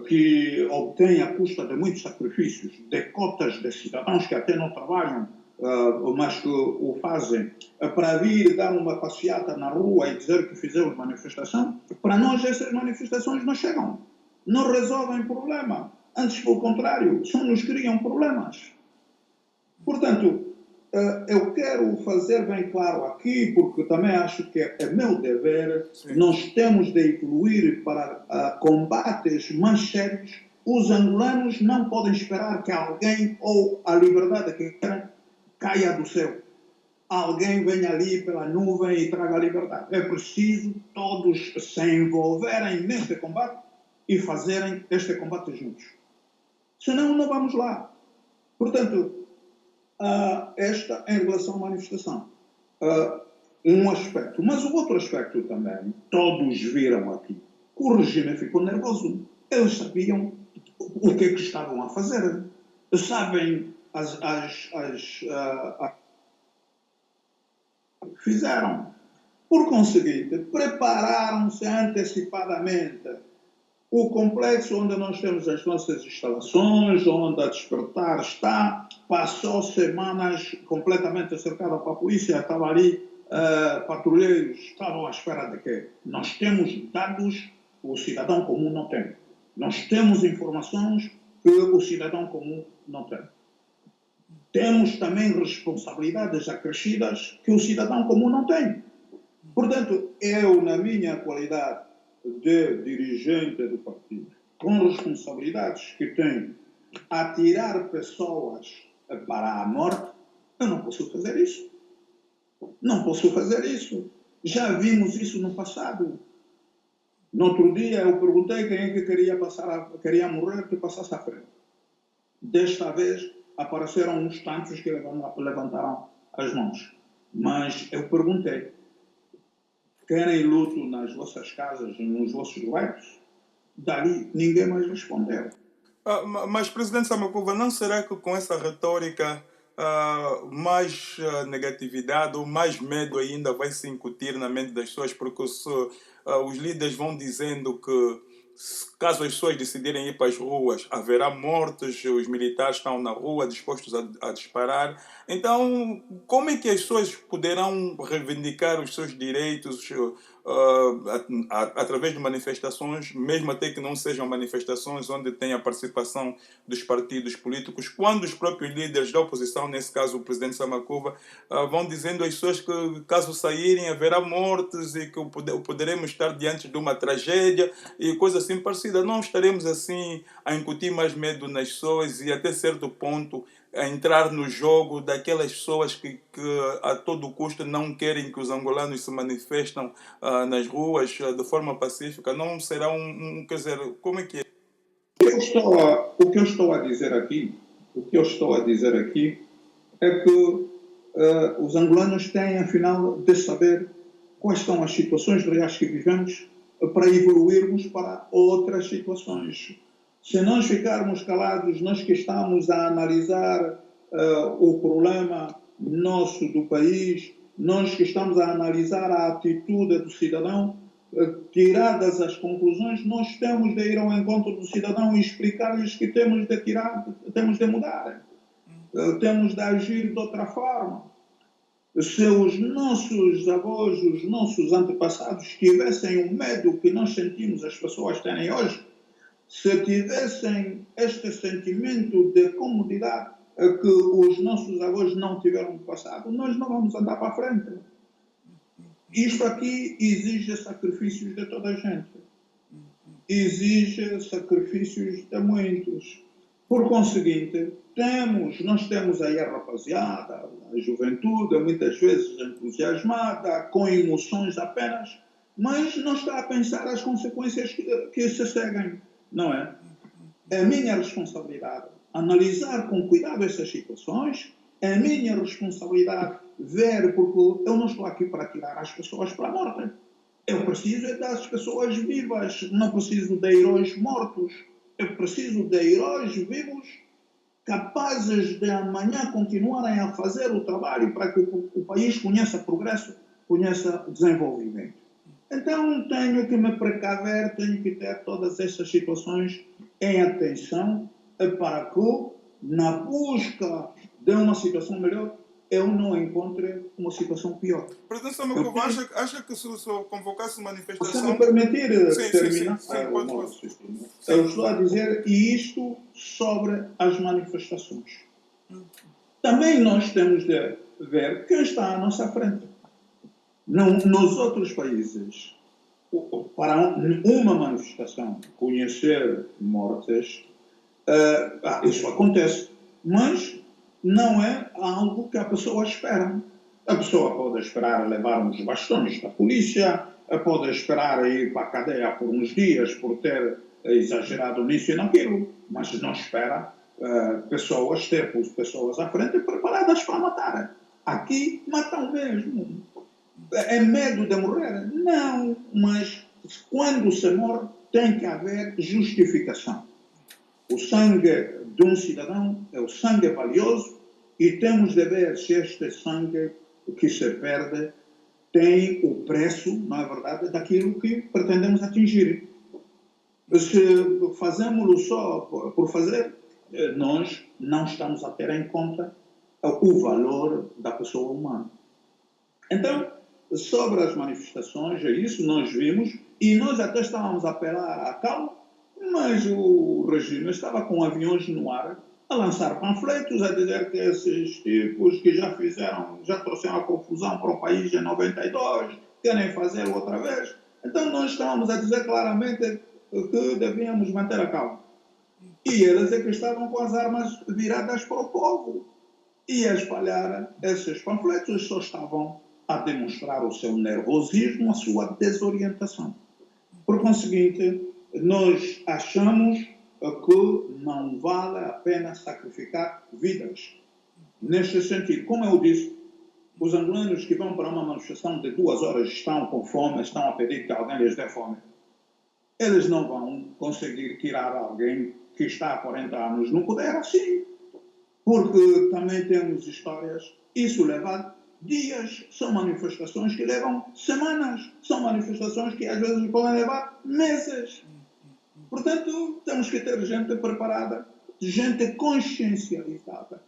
que obtém à custa de muitos sacrifícios, de cotas de cidadãos que até não trabalham, mas que o fazem, para vir dar uma passeata na rua e dizer que fizemos manifestação, para nós essas manifestações não chegam, não resolvem problema. Antes, pelo contrário, só nos criam problemas. Portanto, eu quero fazer bem claro aqui, porque também acho que é meu dever, sim, nós temos de evoluir para combates mais sérios. Os angolanos não podem esperar que alguém, ou a liberdade que querem, caia do céu. Alguém venha ali pela nuvem e traga a liberdade. É preciso todos se envolverem neste combate e fazerem este combate juntos. Senão não vamos lá. Portanto, esta em relação à manifestação. Um aspecto. Mas o outro aspecto também, todos viram aqui, que o regime ficou nervoso. Eles sabiam o que é que estavam a fazer. Sabem fizeram. Por conseguinte, prepararam-se antecipadamente. O complexo onde nós temos as nossas instalações, onde a Despertar está, passou semanas completamente cercado para a polícia, estava ali, patrulheiros estavam à espera de quê? Nós temos dados que o cidadão comum não tem. Nós temos informações que o cidadão comum não tem. Temos também responsabilidades acrescidas que o cidadão comum não tem. Portanto, eu, na minha qualidade de dirigente do partido, com responsabilidades que tenho, a tirar pessoas para a morte, eu não posso fazer isso. Não posso fazer isso. Já vimos isso no passado. No outro dia eu perguntei quem é que queria morrer, que passasse à frente. Desta vez apareceram uns tantos que levantaram as mãos. Mas eu perguntei, querem luto nas vossas casas, nos vossos bairros? Dali ninguém mais respondeu. Mas, presidente Samakuva, não será que com essa retórica mais negatividade ou mais medo ainda vai se incutir na mente das pessoas? Porque os líderes vão dizendo que caso as pessoas decidirem ir para as ruas, haverá mortes, os militares estão na rua dispostos a disparar. Então, como é que as pessoas poderão reivindicar os seus direitos através de manifestações, mesmo até que não sejam manifestações onde tem a participação dos partidos políticos, quando os próprios líderes da oposição, nesse caso o presidente Samakuva, vão dizendo às pessoas que caso saírem haverá mortes e que poderemos estar diante de uma tragédia e coisa assim parecida. Não estaremos assim a incutir mais medo nas pessoas e até certo ponto a entrar no jogo daquelas pessoas que a todo custo não querem que os angolanos se manifestem nas ruas de forma pacífica. Não será quer dizer, como é que é? O que eu estou a dizer aqui é que os angolanos têm, afinal, de saber quais são as situações reais que vivemos para evoluirmos para outras situações. Se nós ficarmos calados, nós que estamos a analisar o problema nosso do país, nós que estamos a analisar a atitude do cidadão, tiradas as conclusões, nós temos de ir ao encontro do cidadão e explicar-lhes que temos de mudar, temos de agir de outra forma. Se os nossos avós, os nossos antepassados tivessem o medo que nós sentimos as pessoas terem hoje, se tivessem este sentimento de comodidade que os nossos avós não tiveram no passado, nós não vamos andar para a frente. Isto aqui exige sacrifícios de toda a gente. Exige sacrifícios de muitos. Por conseguinte, nós temos aí a rapaziada, a juventude, muitas vezes entusiasmada, com emoções apenas, mas não está a pensar as consequências que se seguem, não é? É minha responsabilidade analisar com cuidado essas situações, é minha responsabilidade ver, porque eu não estou aqui para tirar as pessoas para a morte. Eu preciso das pessoas vivas, não preciso de heróis mortos. Eu preciso de heróis vivos, capazes de amanhã continuarem a fazer o trabalho para que o país conheça progresso, conheça desenvolvimento. Então tenho que me precaver, tenho que ter todas estas situações em atenção para que, na busca de uma situação melhor, eu não encontre uma situação pior. Presidente Samakuva, acha que se convocasse manifestação... Se me permitir terminar, sim. Eu estou a dizer isto sobre as manifestações. Também nós temos de ver quem está à nossa frente. Nos outros países, para uma manifestação conhecer mortes, isso acontece, mas não é algo que a pessoa espera. A pessoa pode esperar levar uns bastões da polícia, pode esperar ir para a cadeia por uns dias por ter exagerado nisso e naquilo, mas não espera ter pessoas à frente preparadas para matar. Aqui matam mesmo. É medo de morrer? Não, mas quando se morre tem que haver justificação. O sangue de um cidadão é o sangue valioso e temos de ver se este sangue que se perde tem o preço, não é verdade, daquilo que pretendemos atingir. Se fazemos-lo só por fazer, nós não estamos a ter em conta o valor da pessoa humana. Então, sobre as manifestações, é isso nós vimos, e nós até estávamos a apelar à calma, mas o regime estava com aviões no ar a lançar panfletos, a dizer que esses tipos que já trouxeram a confusão para o país em 92, querem fazer outra vez. Então nós estávamos a dizer claramente que devíamos manter a calma. E eles é que estavam com as armas viradas para o povo e a espalhar esses panfletos. Eles só estavam a demonstrar o seu nervosismo, a sua desorientação. Por conseguinte, nós achamos que não vale a pena sacrificar vidas. Neste sentido, como eu disse, os angolanos que vão para uma manifestação de 2 horas estão com fome, estão a pedir que alguém lhes dê fome. Eles não vão conseguir tirar alguém que está há 40 anos no poder assim. Porque também temos histórias, isso leva dias, são manifestações que levam semanas, são manifestações que às vezes podem levar meses. Portanto, temos que ter gente preparada, gente consciencializada,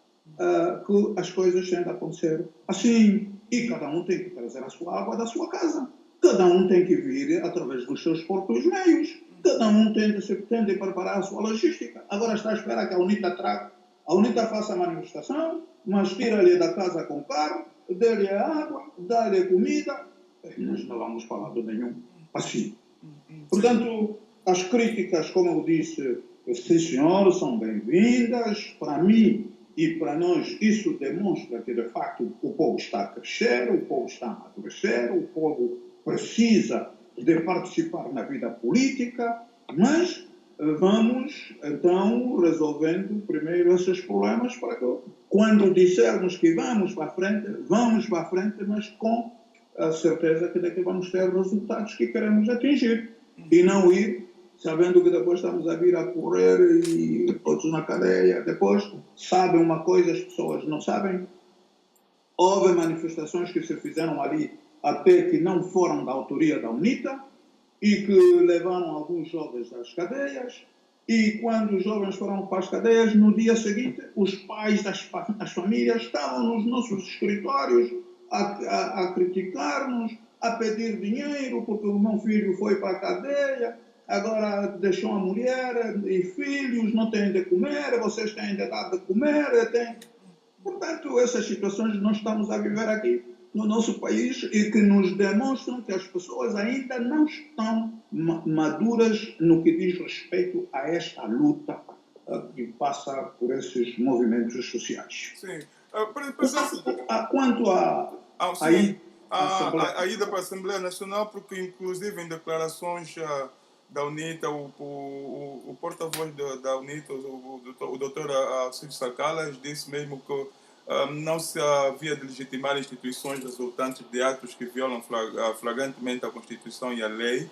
que as coisas têm de acontecer assim. E cada um tem que trazer a sua água da sua casa. Cada um tem que vir através dos seus próprios meios. Cada um tem de preparar a sua logística. Agora está à espera que a UNITA traga. A UNITA faça a manifestação, mas tira-lhe da casa com carro, dê-lhe água, dá-lhe comida. Nós não vamos para lado nenhum assim. Portanto, as críticas, como eu disse, sim senhor, são bem-vindas. Para mim e para nós, isso demonstra que, de facto, o povo está a crescer, o povo está a amadurecer, o povo precisa de participar na vida política, mas vamos, então, resolvendo primeiro esses problemas para que, quando dissermos que vamos para a frente, mas com a certeza que daqui vamos ter resultados que queremos atingir. E não ir sabendo que depois estamos a vir a correr e todos na cadeia. Depois, sabem uma coisa, as pessoas não sabem. Houve manifestações que se fizeram ali até que não foram da autoria da UNITA e que levaram alguns jovens às cadeias. E quando os jovens foram para as cadeias, no dia seguinte, os pais das famílias estavam nos nossos escritórios a criticar-nos, a pedir dinheiro, porque o meu filho foi para a cadeia, agora deixou a mulher e filhos, não têm de comer, vocês têm de dar de comer. Portanto, essas situações nós estamos a viver aqui no nosso país e que nos demonstram que as pessoas ainda não estão maduras no que diz respeito a esta luta que passa por esses movimentos sociais. Sim. Quanto a a ida para a Assembleia Nacional, porque inclusive em declarações da UNITA, o porta-voz da UNITA, o doutor Alcides Sacalas, disse mesmo que não se havia de legitimar instituições resultantes de atos que violam flagrantemente a Constituição e a lei.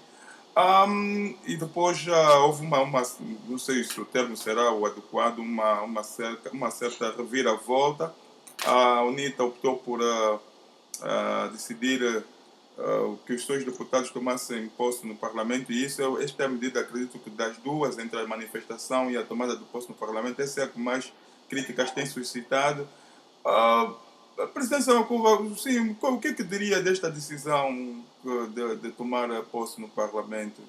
E depois houve não sei se o termo será o adequado, uma certa reviravolta. A UNITA optou por decidir que os seus deputados tomassem posse no Parlamento, e esta é a medida, acredito que das duas, entre a manifestação e a tomada de posse no Parlamento, essa é a que mais críticas tem suscitado. A presidência Makuva, sim, o que diria desta decisão de tomar a posse no Parlamento?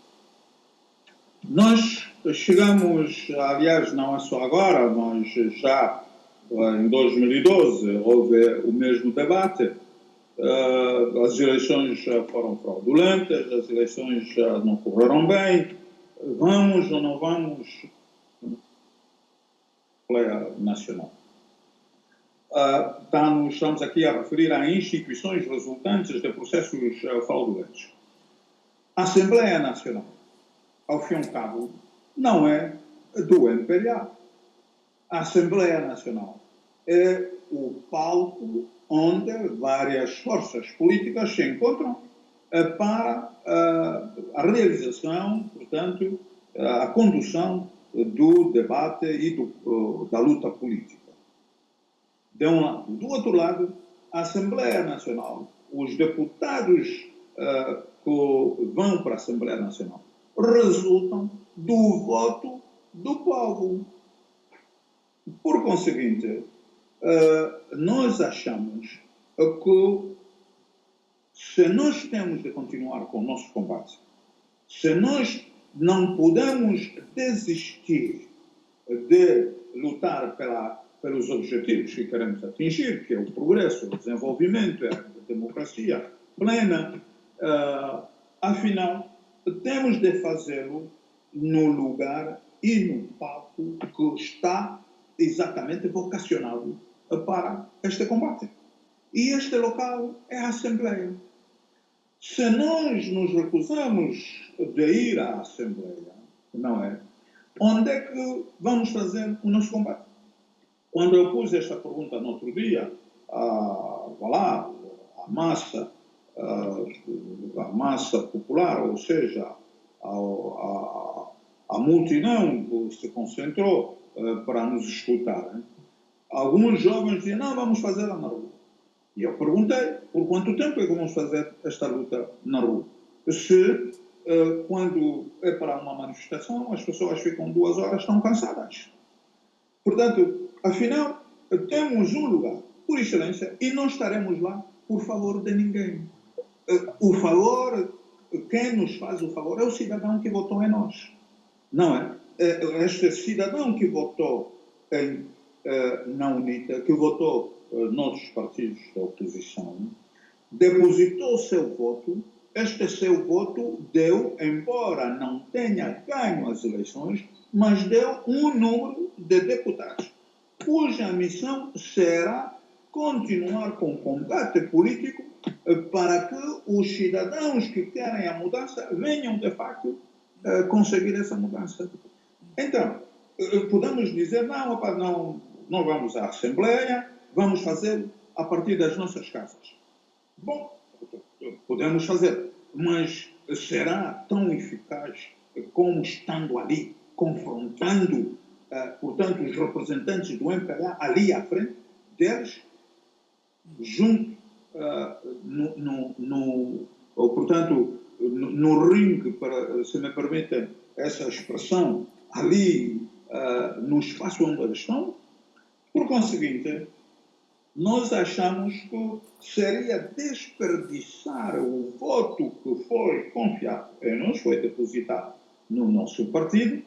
Nós chegamos, aliás, não é só agora, mas já em 2012 houve o mesmo debate. As eleições foram fraudulentas, as eleições não correram bem. Vamos ou não vamos? Assembleia Nacional. Estamos aqui a referir a instituições resultantes de processos fraudulentos. A Assembleia Nacional, ao fim e ao cabo, não é do MPLA. A Assembleia Nacional é o palco onde várias forças políticas se encontram para a realização, portanto, a condução do debate e da luta política. De um lado. Do outro lado, a Assembleia Nacional os deputados que vão para a Assembleia Nacional resultam do voto do povo. Por conseguinte, nós achamos que se nós temos de continuar com o nosso combate, se nós não podemos desistir de lutar pelos objetivos que queremos atingir, que é o progresso, o desenvolvimento, a democracia plena, afinal, temos de fazê-lo no lugar e no palco que está exatamente vocacionado para este combate. E este local é a Assembleia. Se nós nos recusamos de ir à Assembleia, não é? Onde é que vamos fazer o nosso combate? Quando eu pus esta pergunta no outro dia, a massa popular, ou seja, a multidão que se concentrou para nos escutar, alguns jovens diziam, não, vamos fazê-la na rua. E eu perguntei, por quanto tempo é que vamos fazer esta luta na rua? Se, quando é para uma manifestação, as pessoas ficam 2 horas, estão cansadas. Portanto, afinal, temos um lugar, por excelência, e não estaremos lá por favor de ninguém. O favor, quem nos faz o favor é o cidadão que votou em nós. Não é? Este cidadão que votou na UNITA, que votou nos partidos da oposição, depositou o seu voto. Este seu voto deu, embora não tenha ganho as eleições, mas deu um número de deputados, cuja missão será continuar com o combate político para que os cidadãos que querem a mudança venham, de facto, conseguir essa mudança. Então, podemos dizer, não vamos à Assembleia, vamos fazer a partir das nossas casas. Bom, podemos fazer, mas será tão eficaz como estando ali, confrontando, portanto, os representantes do MPLA ali à frente deles, junto, portanto, no ringue, se me permitem essa expressão, ali no espaço onde eles estão. Por conseguinte, nós achamos que seria desperdiçar o voto que foi confiado em nós, foi depositado no nosso partido,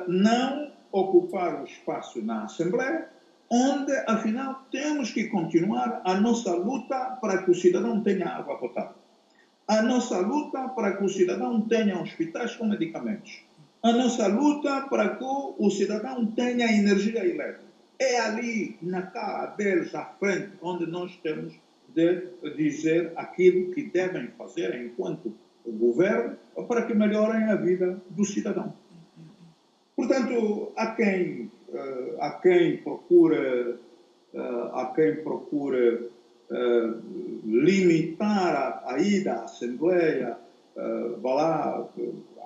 não ocupar o espaço na Assembleia, onde, afinal, temos que continuar a nossa luta para que o cidadão tenha água potável, a nossa luta para que o cidadão tenha hospitais com medicamentos, a nossa luta para que o cidadão tenha energia elétrica. É ali, na cara deles, à frente, onde nós temos de dizer aquilo que devem fazer enquanto governo para que melhorem a vida do cidadão. Portanto, há quem procura limitar a ida à Assembleia,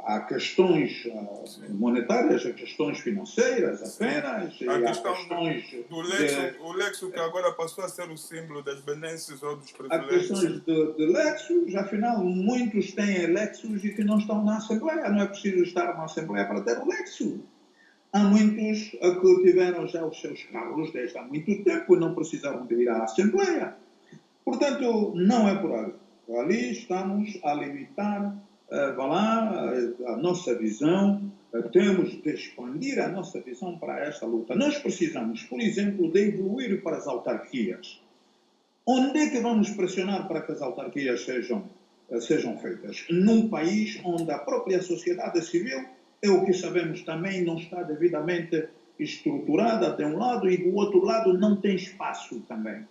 a questões monetárias, a questões financeiras apenas. A questões do Lexo, o Lexo que agora passou a ser o símbolo das benesses ou dos privilégios. Há questões de Lexos, afinal, muitos têm Lexos e que não estão na Assembleia. Não é preciso estar na Assembleia para ter o Lexo. Há muitos que tiveram já os seus carros desde há muito tempo e não precisaram de ir à Assembleia. Portanto, não é por ali. Ali estamos a limitar a nossa visão, temos de expandir a nossa visão para esta luta. Nós precisamos, por exemplo, de evoluir para as autarquias. Onde é que vamos pressionar para que as autarquias sejam feitas? Num país onde a própria sociedade civil, é o que sabemos também, não está devidamente estruturada de um lado e do outro lado não tem espaço também.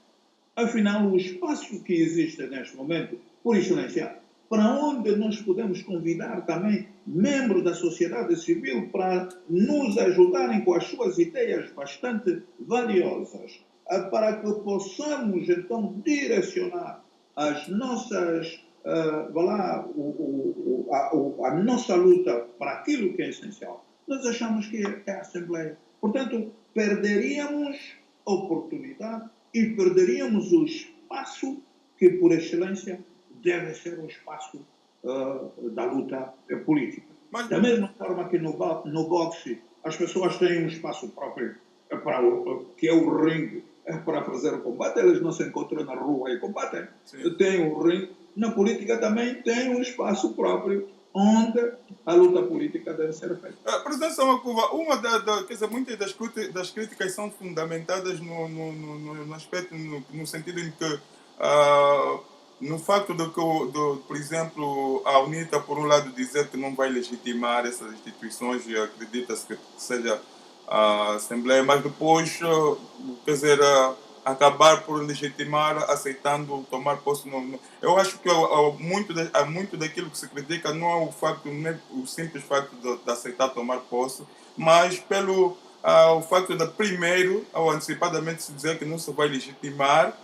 Afinal, o espaço que existe neste momento, por excelência, para onde nós podemos convidar também membros da sociedade civil para nos ajudarem com as suas ideias bastante valiosas, para que possamos, então, direcionar as nossas, a nossa luta para aquilo que é essencial. Nós achamos que é a Assembleia. Portanto, perderíamos a oportunidade e perderíamos o espaço que, por excelência, deve ser o espaço da luta política. Mas, Da mesma forma que no boxe as pessoas têm um espaço próprio que é o ringue para fazer o combate, eles não se encontram na rua e combatem. sim. Tem um ringue. Na política também tem um espaço próprio onde a luta política deve ser feita. Presidente Samakuva, quer dizer, muitas das críticas são fundamentadas no aspecto, no sentido em que, no facto de que, por exemplo, a UNITA, por um lado, dizer que não vai legitimar essas instituições e acredita-se que seja a Assembleia, mas depois, quer dizer, acabar por legitimar aceitando tomar posse. Eu acho que muito daquilo que se critica não é não é o simples facto de aceitar tomar posse, mas pelo o facto de primeiro, ou antecipadamente, se dizer que não se vai legitimar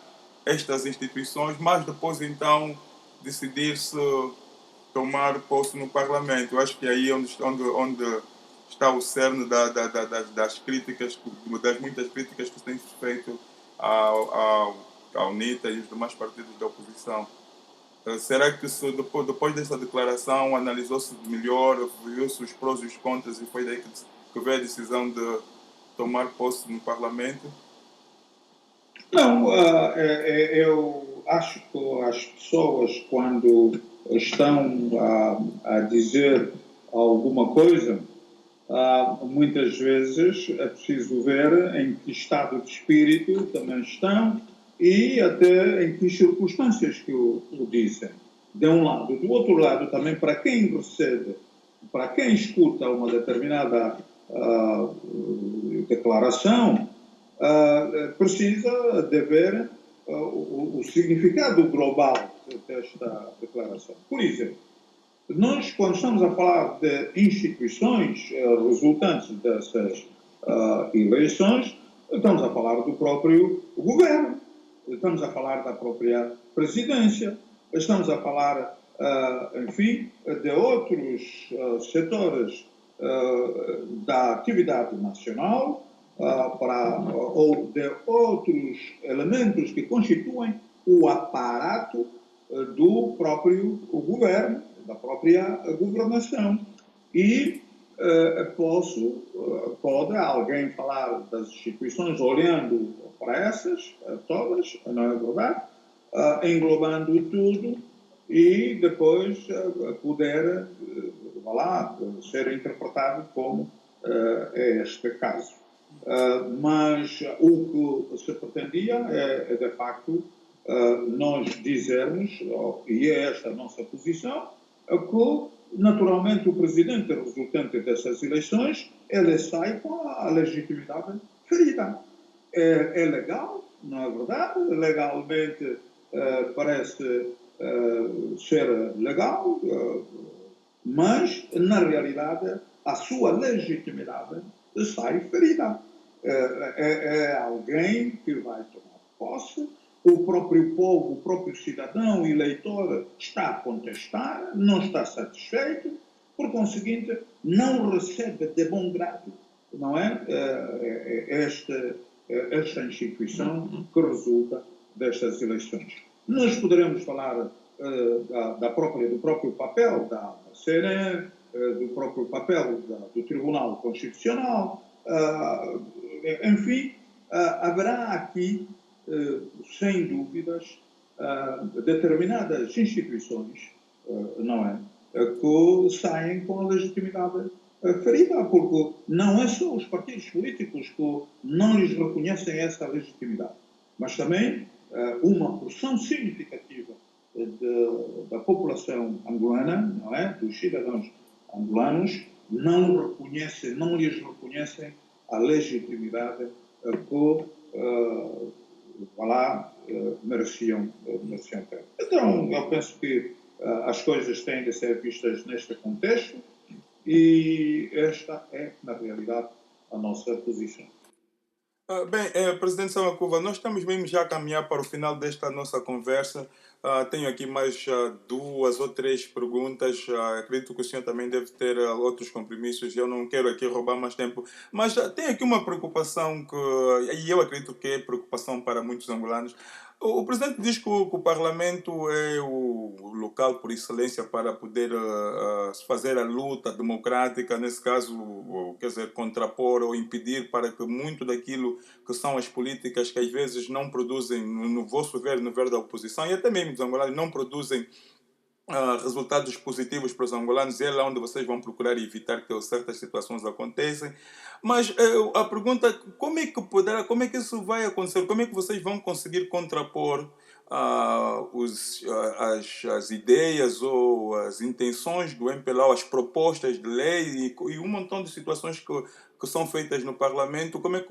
estas instituições, mas depois então decidir-se tomar posse no Parlamento. Eu acho que aí é onde está o cerne das críticas, das muitas críticas que têm feito à UNITA e os demais partidos da oposição. Será que depois dessa declaração analisou-se melhor, viu-se os prós e os contras e foi daí que veio a decisão de tomar posse no Parlamento? Não, eu acho que as pessoas, quando estão a dizer alguma coisa, muitas vezes é preciso ver em que estado de espírito também estão e até em que circunstâncias que o dizem. De um lado. Do outro lado, também, para quem recebe, para quem escuta uma determinada declaração, precisa de ver o significado global desta declaração. Por exemplo, nós, quando estamos a falar de instituições resultantes dessas eleições, estamos a falar do próprio governo, estamos a falar da própria presidência, estamos a falar, enfim, de outros setores da atividade nacional, ou de outros elementos que constituem o aparato do próprio governo, da própria governação. E pode alguém falar das instituições olhando para essas todas, não é verdade? Englobando tudo e depois poder ser interpretado como é este caso. Mas o que se pretendia é de facto, nós dizermos, e é esta a nossa posição, que naturalmente o presidente resultante dessas eleições, ele sai com a legitimidade ferida. É legal, não é verdade? Legalmente parece ser legal, mas na realidade a sua legitimidade sai ferida. É alguém que vai tomar posse, o próprio povo, o próprio cidadão, eleitor, está a contestar, não está satisfeito, por conseguinte, não recebe de bom grado, não é? Esta instituição que resulta destas eleições. Nós poderemos falar do próprio papel da CNE, do próprio papel do Tribunal Constitucional, enfim, haverá aqui, sem dúvidas, determinadas instituições, não é, que saem com a legitimidade ferida, porque não é só os partidos políticos que não lhes reconhecem essa legitimidade, mas também uma porção significativa da população angolana, não é, dos cidadãos angolanos, não lhes reconhecem a legitimidade que mereciam ter. Então, eu penso que as coisas têm de ser vistas neste contexto e esta é, na realidade, a nossa posição. Presidente Samakuva, nós estamos mesmo já a caminhar para o final desta nossa conversa. Tenho aqui mais duas ou três perguntas. Acredito que o senhor também deve ter outros compromissos. Eu não quero aqui roubar mais tempo. Mas tenho aqui uma preocupação e eu acredito que é preocupação para muitos angolanos. O presidente diz que o Parlamento é o local por excelência para poder fazer a luta democrática, nesse caso, quer dizer, contrapor ou impedir para que muito daquilo que são as políticas que às vezes não produzem, no vosso ver, no ver da oposição, e até mesmo dos angolanos, não produzem resultados positivos para os angolanos, é lá onde vocês vão procurar evitar que certas situações aconteçam. Mas a pergunta, como é que isso vai acontecer? Como é que vocês vão conseguir contrapor as ideias ou as intenções do MPLA, as propostas de lei e um montão de situações que são feitas no Parlamento? Como é que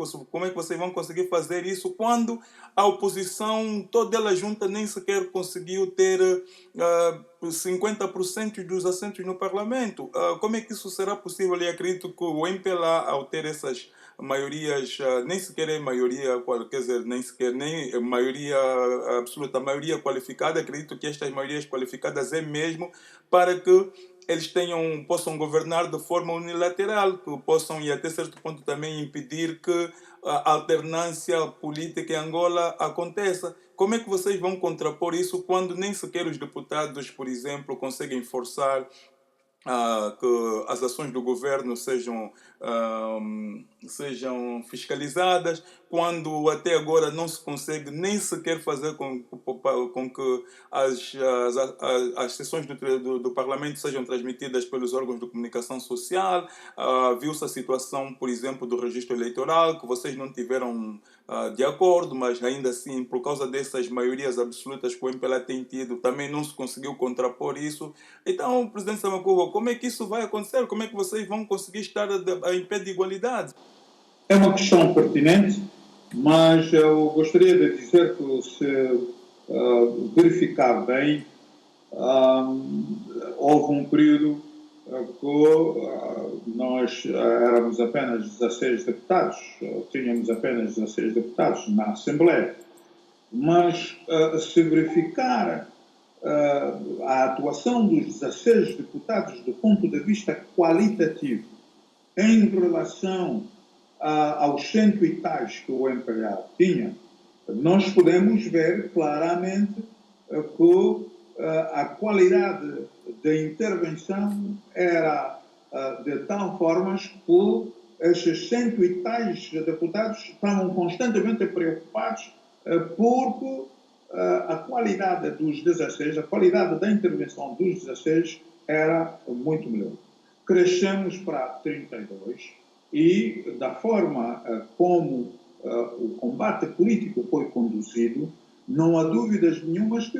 vocês vão conseguir fazer isso quando a oposição, toda ela junta, nem sequer conseguiu ter 50% dos assentos no Parlamento? Como é que isso será possível? Eu acredito que o MPLA, ao ter essas maiorias, nem sequer é maioria, quer dizer, nem sequer nem maioria absoluta, maioria qualificada, acredito que estas maiorias qualificadas é mesmo para que eles possam governar de forma unilateral, que possam e até certo ponto também impedir que a alternância política em Angola aconteça. Como é que vocês vão contrapor isso quando nem sequer os deputados, por exemplo, conseguem forçar que as ações do governo sejam fiscalizadas, quando até agora não se consegue nem sequer fazer com que as sessões do Parlamento sejam transmitidas pelos órgãos de comunicação social? Viu-se a situação, por exemplo, do registro eleitoral, que vocês não tiveram de acordo, mas ainda assim, por causa dessas maiorias absolutas que o MPLA tem tido, também não se conseguiu contrapor isso. Então, presidente Samakuva, como é que isso vai acontecer? Como é que vocês vão conseguir estar em pé de igualdade? É uma questão pertinente, mas eu gostaria de dizer que, se verificar bem, houve um período que nós éramos apenas 16 deputados, tínhamos apenas 16 deputados na Assembleia, mas se verificar a atuação dos 16 deputados do ponto de vista qualitativo em relação aos cento e tais que o MPLA tinha, nós podemos ver claramente que a qualidade da intervenção era de tal forma que esses cento e tais deputados estavam constantemente preocupados porque a qualidade dos 16, a qualidade da intervenção dos 16 era muito melhor. Crescemos para 32 e, da forma como o combate político foi conduzido, não há dúvidas nenhumas que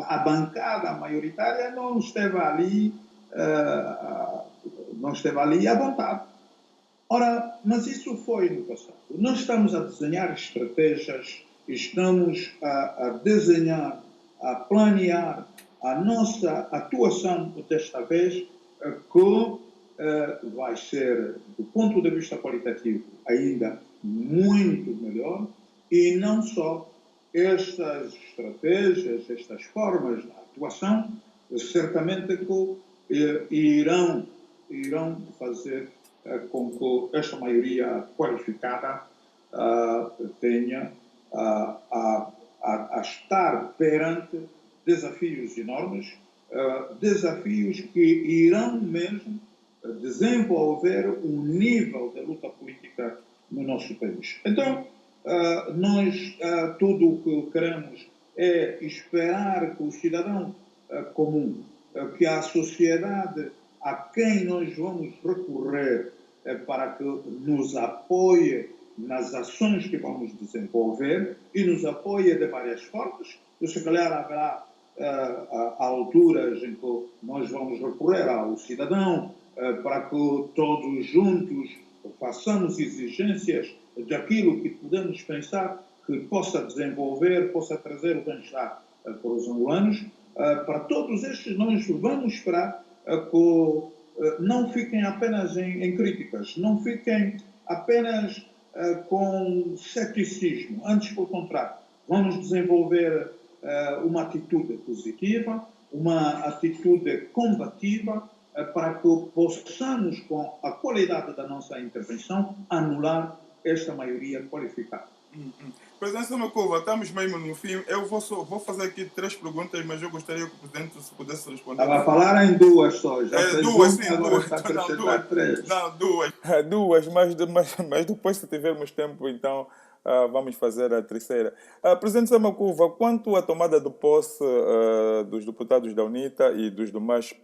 a bancada maioritária não esteve ali à vontade. Ora, mas isso foi no passado. Nós estamos a desenhar estratégias, estamos a desenhar, a planear a nossa atuação desta vez, que vai ser, do ponto de vista qualitativo, ainda muito melhor, e não só estas estratégias, estas formas de atuação, certamente que irão fazer com que esta maioria qualificada tenha a estar perante desafios enormes, desafios que irão mesmo desenvolver um nível de luta política no nosso país. Então, nós tudo o que queremos é esperar que o cidadão comum, que a sociedade a quem nós vamos recorrer para que nos apoie nas ações que vamos desenvolver e nos apoie de várias formas. Se calhar haverá alturas em que nós vamos recorrer ao cidadão para que todos juntos façamos exigências daquilo que podemos pensar que possa desenvolver, possa trazer o bem-estar para os angolanos. Para todos estes nós vamos esperar que não fiquem apenas em críticas, não fiquem apenas com ceticismo. Antes, pelo contrário, vamos desenvolver uma atitude positiva, uma atitude combativa, para que possamos, com a qualidade da nossa intervenção, anular esta maioria qualificada. Presidente Samakuva, estamos mesmo no fim. Eu vou fazer aqui 3 perguntas, mas eu gostaria que o Presidente se pudesse responder. Estava a falar em 2 só. Já fez duas, uma, sim, agora duas. está a Não, acrescentar 3. Não, duas. Duas, mas depois, se tivermos tempo, então vamos fazer a terceira. Presidente Samakuva, quanto à tomada de posse dos deputados da UNITA e dos demais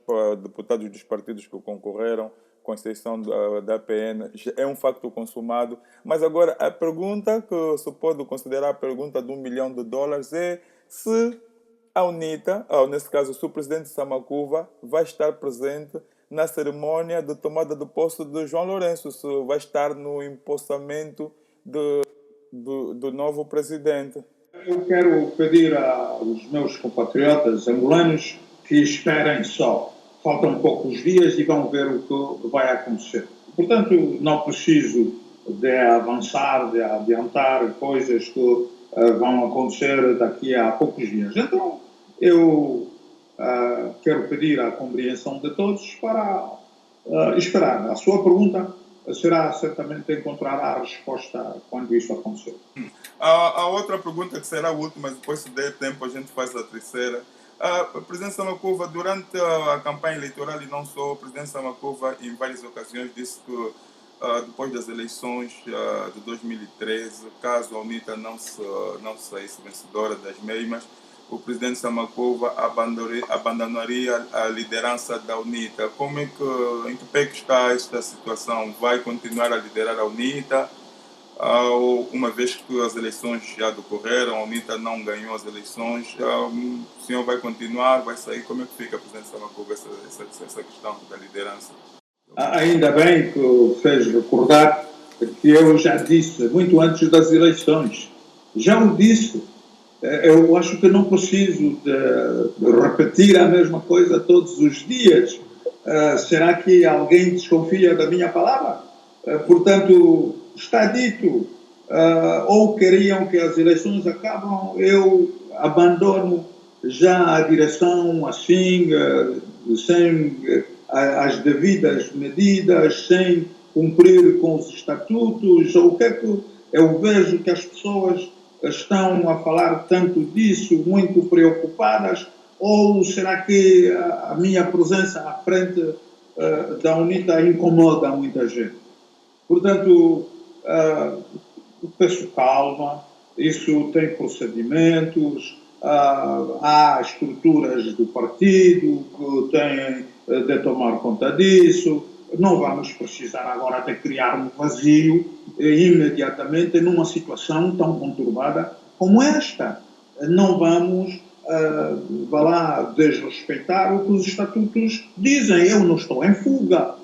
deputados dos partidos que concorreram, com exceção da APN, é um facto consumado. Mas agora a pergunta que se pode considerar a pergunta de $1 milhão é se a UNITA, nesse caso, se o presidente Samakuva vai estar presente na cerimônia de tomada de posse de João Lourenço, se vai estar no empossamento do novo presidente. Eu quero pedir aos meus compatriotas angolanos que esperem só. Faltam poucos dias e vão ver o que vai acontecer. Portanto, não preciso de avançar, de adiantar coisas que vão acontecer daqui a poucos dias. Então, eu quero pedir a compreensão de todos para esperar. A sua pergunta será certamente encontrará a resposta quando isso acontecer. A outra pergunta, que será a última, depois se der tempo a gente faz a terceira. Presidente Samakuva, durante a campanha eleitoral e não só, o presidente Samakuva em várias ocasiões disse que depois das eleições de 2013, caso a UNITA não saísse vencedora das mesmas, o presidente Samakuva abandonaria a liderança da UNITA. Em que pé que está esta situação? Vai continuar a liderar a UNITA? Uma vez que as eleições já decorreram, a UNITA não ganhou as eleições, o senhor vai continuar, vai sair? Como é que fica, presidente Samakuva, essa questão da liderança? Ainda bem que fez recordar que eu já disse, muito antes das eleições, já o disse. Eu acho que não preciso de repetir a mesma coisa todos os dias. Será que alguém desconfia da minha palavra? Portanto, está dito. Ou queriam que as eleições acabam, eu abandono já a direção assim, sem as devidas medidas, sem cumprir com os estatutos. Ou o que é que eu vejo que as pessoas estão a falar tanto disso, muito preocupadas, ou será que a minha presença à frente da UNITA incomoda muita gente? Portanto, peço calma, isso tem procedimentos, há estruturas do partido que têm de tomar conta disso. Não vamos precisar agora de criar um vazio imediatamente numa situação tão conturbada como esta. Não vamos desrespeitar o que os estatutos dizem. Eu não estou em fuga.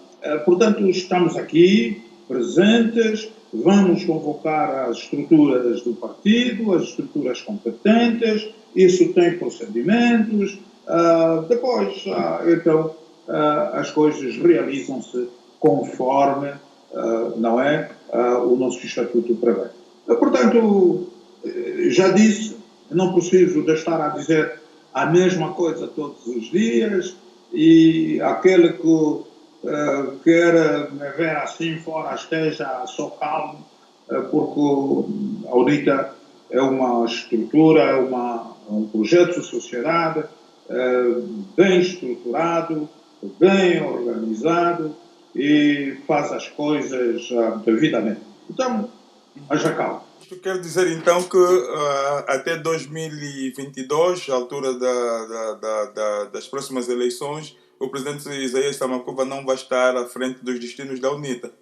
Portanto, estamos aqui presentes, vamos convocar as estruturas do partido, as estruturas competentes, isso tem procedimentos. Depois, então, as coisas realizam-se conforme, não é, o nosso estatuto prevê. Portanto, já disse, não preciso de estar a dizer a mesma coisa todos os dias, e aquele que quer me ver assim fora esteja só calmo, porque a UNITA é uma estrutura, é um projeto de sociedade bem estruturado, bem organizado e faz as coisas devidamente. Então, haja calma. Isto quer dizer então que até 2022, à altura das próximas eleições, o presidente Isaías Samakuva não vai estar à frente dos destinos da UNITA?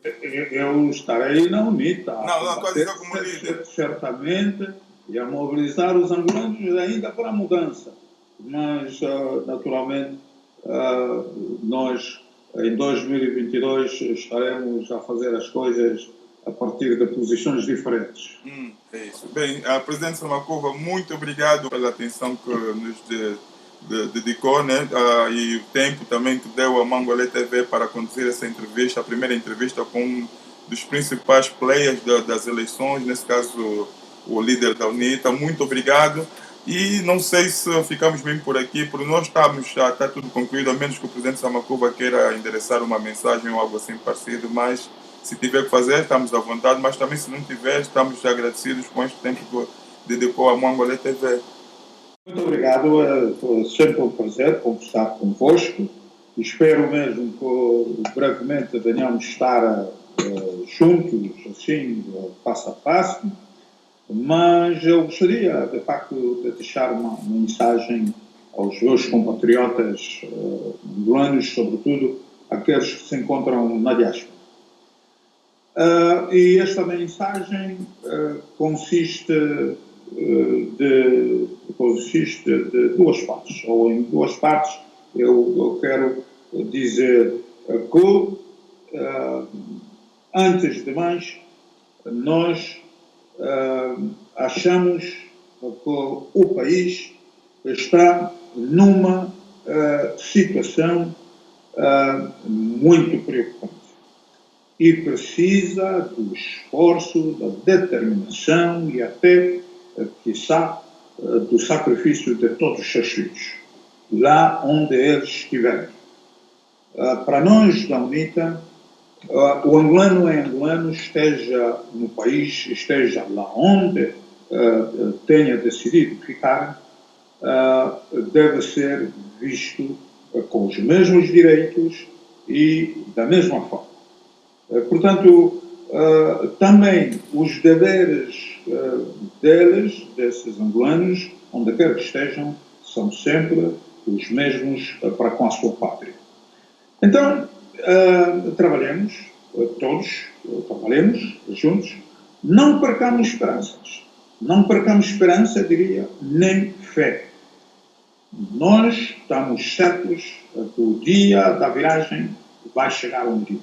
Eu estarei na UNITA. Não, estou a dizer como líder. Certamente, e a mobilizar os angolanos ainda para a mudança. Mas, naturalmente, nós, em 2022, estaremos a fazer as coisas a partir de posições diferentes. É isso. Bem, presidente Samakuva, muito obrigado pela atenção que nos dedicou, né? E o tempo também que deu a Mangolé TV para conduzir essa entrevista, a primeira entrevista com um dos principais players das eleições, nesse caso o líder da UNITA. Muito obrigado. E não sei se ficamos mesmo por aqui, porque nós estamos, já está tudo concluído, a menos que o presidente Samakuva queira endereçar uma mensagem ou algo assim parecido, mas se tiver que fazer, estamos à vontade, mas também se não tiver, estamos agradecidos com este tempo que dedicou a Mongolê TV. Muito obrigado, foi sempre um prazer conversar convosco. Espero mesmo que brevemente venhamos estar juntos, assim, passo a passo. Mas eu gostaria, de facto, de deixar uma mensagem aos meus compatriotas angolanos, sobretudo aqueles que se encontram na diáspora. E esta mensagem consiste de duas partes, ou em duas partes. Eu quero dizer que, antes de mais, nós achamos que o país está numa situação muito preocupante e precisa do esforço, da determinação e até, quiçá, do sacrifício de todos os seus filhos, lá onde eles estiverem. Para nós, da UNITA, o angolano é angolano, esteja no país, esteja lá onde tenha decidido ficar, deve ser visto com os mesmos direitos e da mesma forma. Portanto, também os deveres desses angolanos, onde quer que estejam, são sempre os mesmos para com a sua pátria. Então, trabalhemos, todos trabalhemos juntos, não percamos esperanças. Não percamos esperança, diria, nem fé. Nós estamos certos que o dia da viragem vai chegar um dia.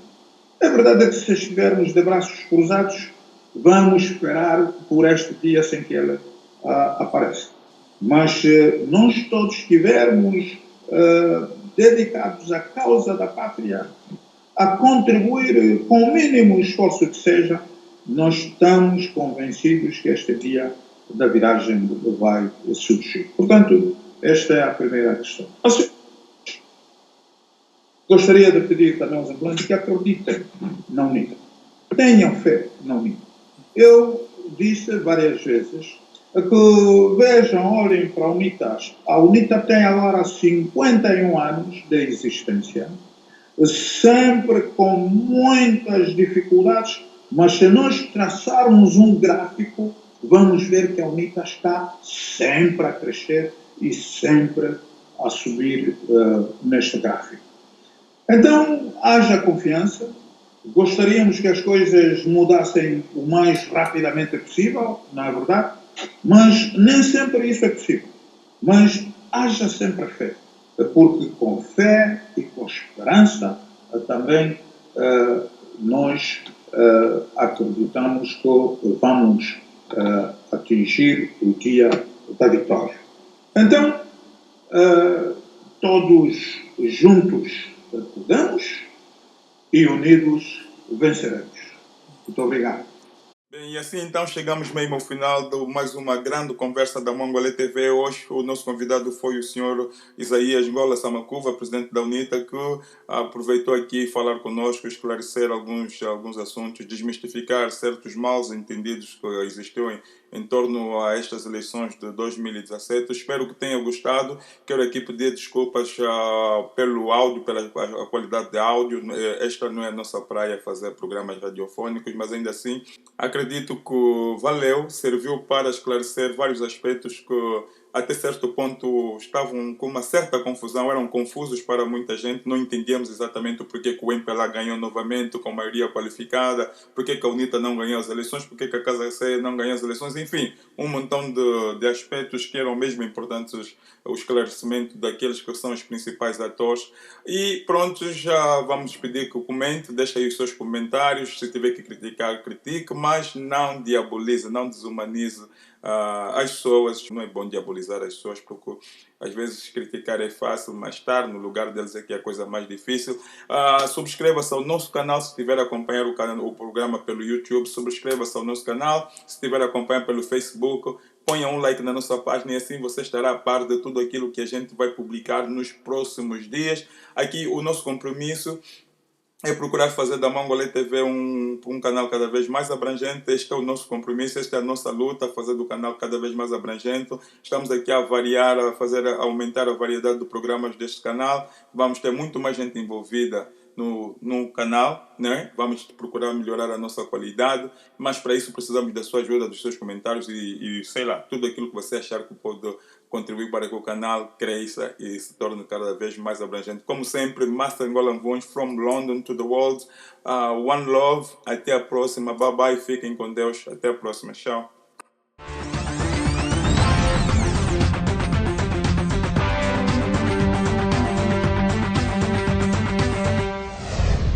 A verdade é que se estivermos de braços cruzados, vamos esperar por este dia sem que ele apareça. Mas se nós todos estivermos dedicados à causa da pátria, a contribuir com o mínimo esforço que seja, nós estamos convencidos que este dia da viragem vai surgir. Portanto, esta é a primeira questão. Gostaria de pedir também aos angolanos que acreditem na UNITA. Tenham fé na UNITA. Eu disse várias vezes que vejam, olhem para a UNITA. A UNITA tem agora 51 anos de existência, sempre com muitas dificuldades, mas se nós traçarmos um gráfico, vamos ver que a UNITA está sempre a crescer e sempre a subir neste gráfico. Então, haja confiança. Gostaríamos que as coisas mudassem o mais rapidamente possível, não é verdade? Mas nem sempre isso é possível. Mas haja sempre fé, porque com fé e com esperança também nós acreditamos que vamos atingir o dia da vitória. Então, todos juntos podemos e unidos venceremos. Muito obrigado. Bem, e assim então chegamos mesmo ao final de mais uma grande conversa da Mongolê TV. Hoje o nosso convidado foi o senhor Isaías Ngola Samakuva, presidente da UNITA, que aproveitou aqui falar conosco, esclarecer alguns assuntos, desmistificar certos mal entendidos que existiam em torno a estas eleições de 2017. Espero que tenha gostado. Quero aqui pedir desculpas pelo áudio, pela a qualidade de áudio. Esta não é a nossa praia fazer programas radiofónicos, mas ainda assim acredito que valeu, serviu para esclarecer vários aspectos que até certo ponto estavam com uma certa confusão, eram confusos para muita gente, não entendíamos exatamente o porquê que o MPLA ganhou novamente com maioria qualificada, porquê que a UNITA não ganhou as eleições, porquê que a Casa C não ganhou as eleições, enfim, um montão de aspectos que eram mesmo importantes o esclarecimento daqueles que são os principais atores. E pronto, já vamos pedir que comente, deixe aí os seus comentários, se tiver que criticar, critique, mas não diabolize, não desumanize as pessoas. Não é bom diabolizar as pessoas, porque às vezes criticar é fácil, mas estar no lugar deles é que é a coisa mais difícil. Subscreva-se ao nosso canal se estiver a acompanhar o programa pelo YouTube, subscreva-se ao nosso canal se estiver a acompanhar pelo Facebook, ponha um like na nossa página e assim você estará a par de tudo aquilo que a gente vai publicar nos próximos dias. Aqui o nosso compromisso é procurar fazer da Mongolê TV um canal cada vez mais abrangente. Este é o nosso compromisso, esta é a nossa luta, fazer do canal cada vez mais abrangente. Estamos aqui a variar, a aumentar a variedade de programas deste canal. Vamos ter muito mais gente envolvida no canal, né? Vamos procurar melhorar a nossa qualidade, mas para isso precisamos da sua ajuda, dos seus comentários e sei lá, tudo aquilo que você achar que pode contribuir para que o canal cresça e se torne cada vez mais abrangente. Como sempre, Master Ngolan Vuns, from London to the world. One love. Até a próxima. Bye bye. Fiquem com Deus. Até a próxima. Tchau.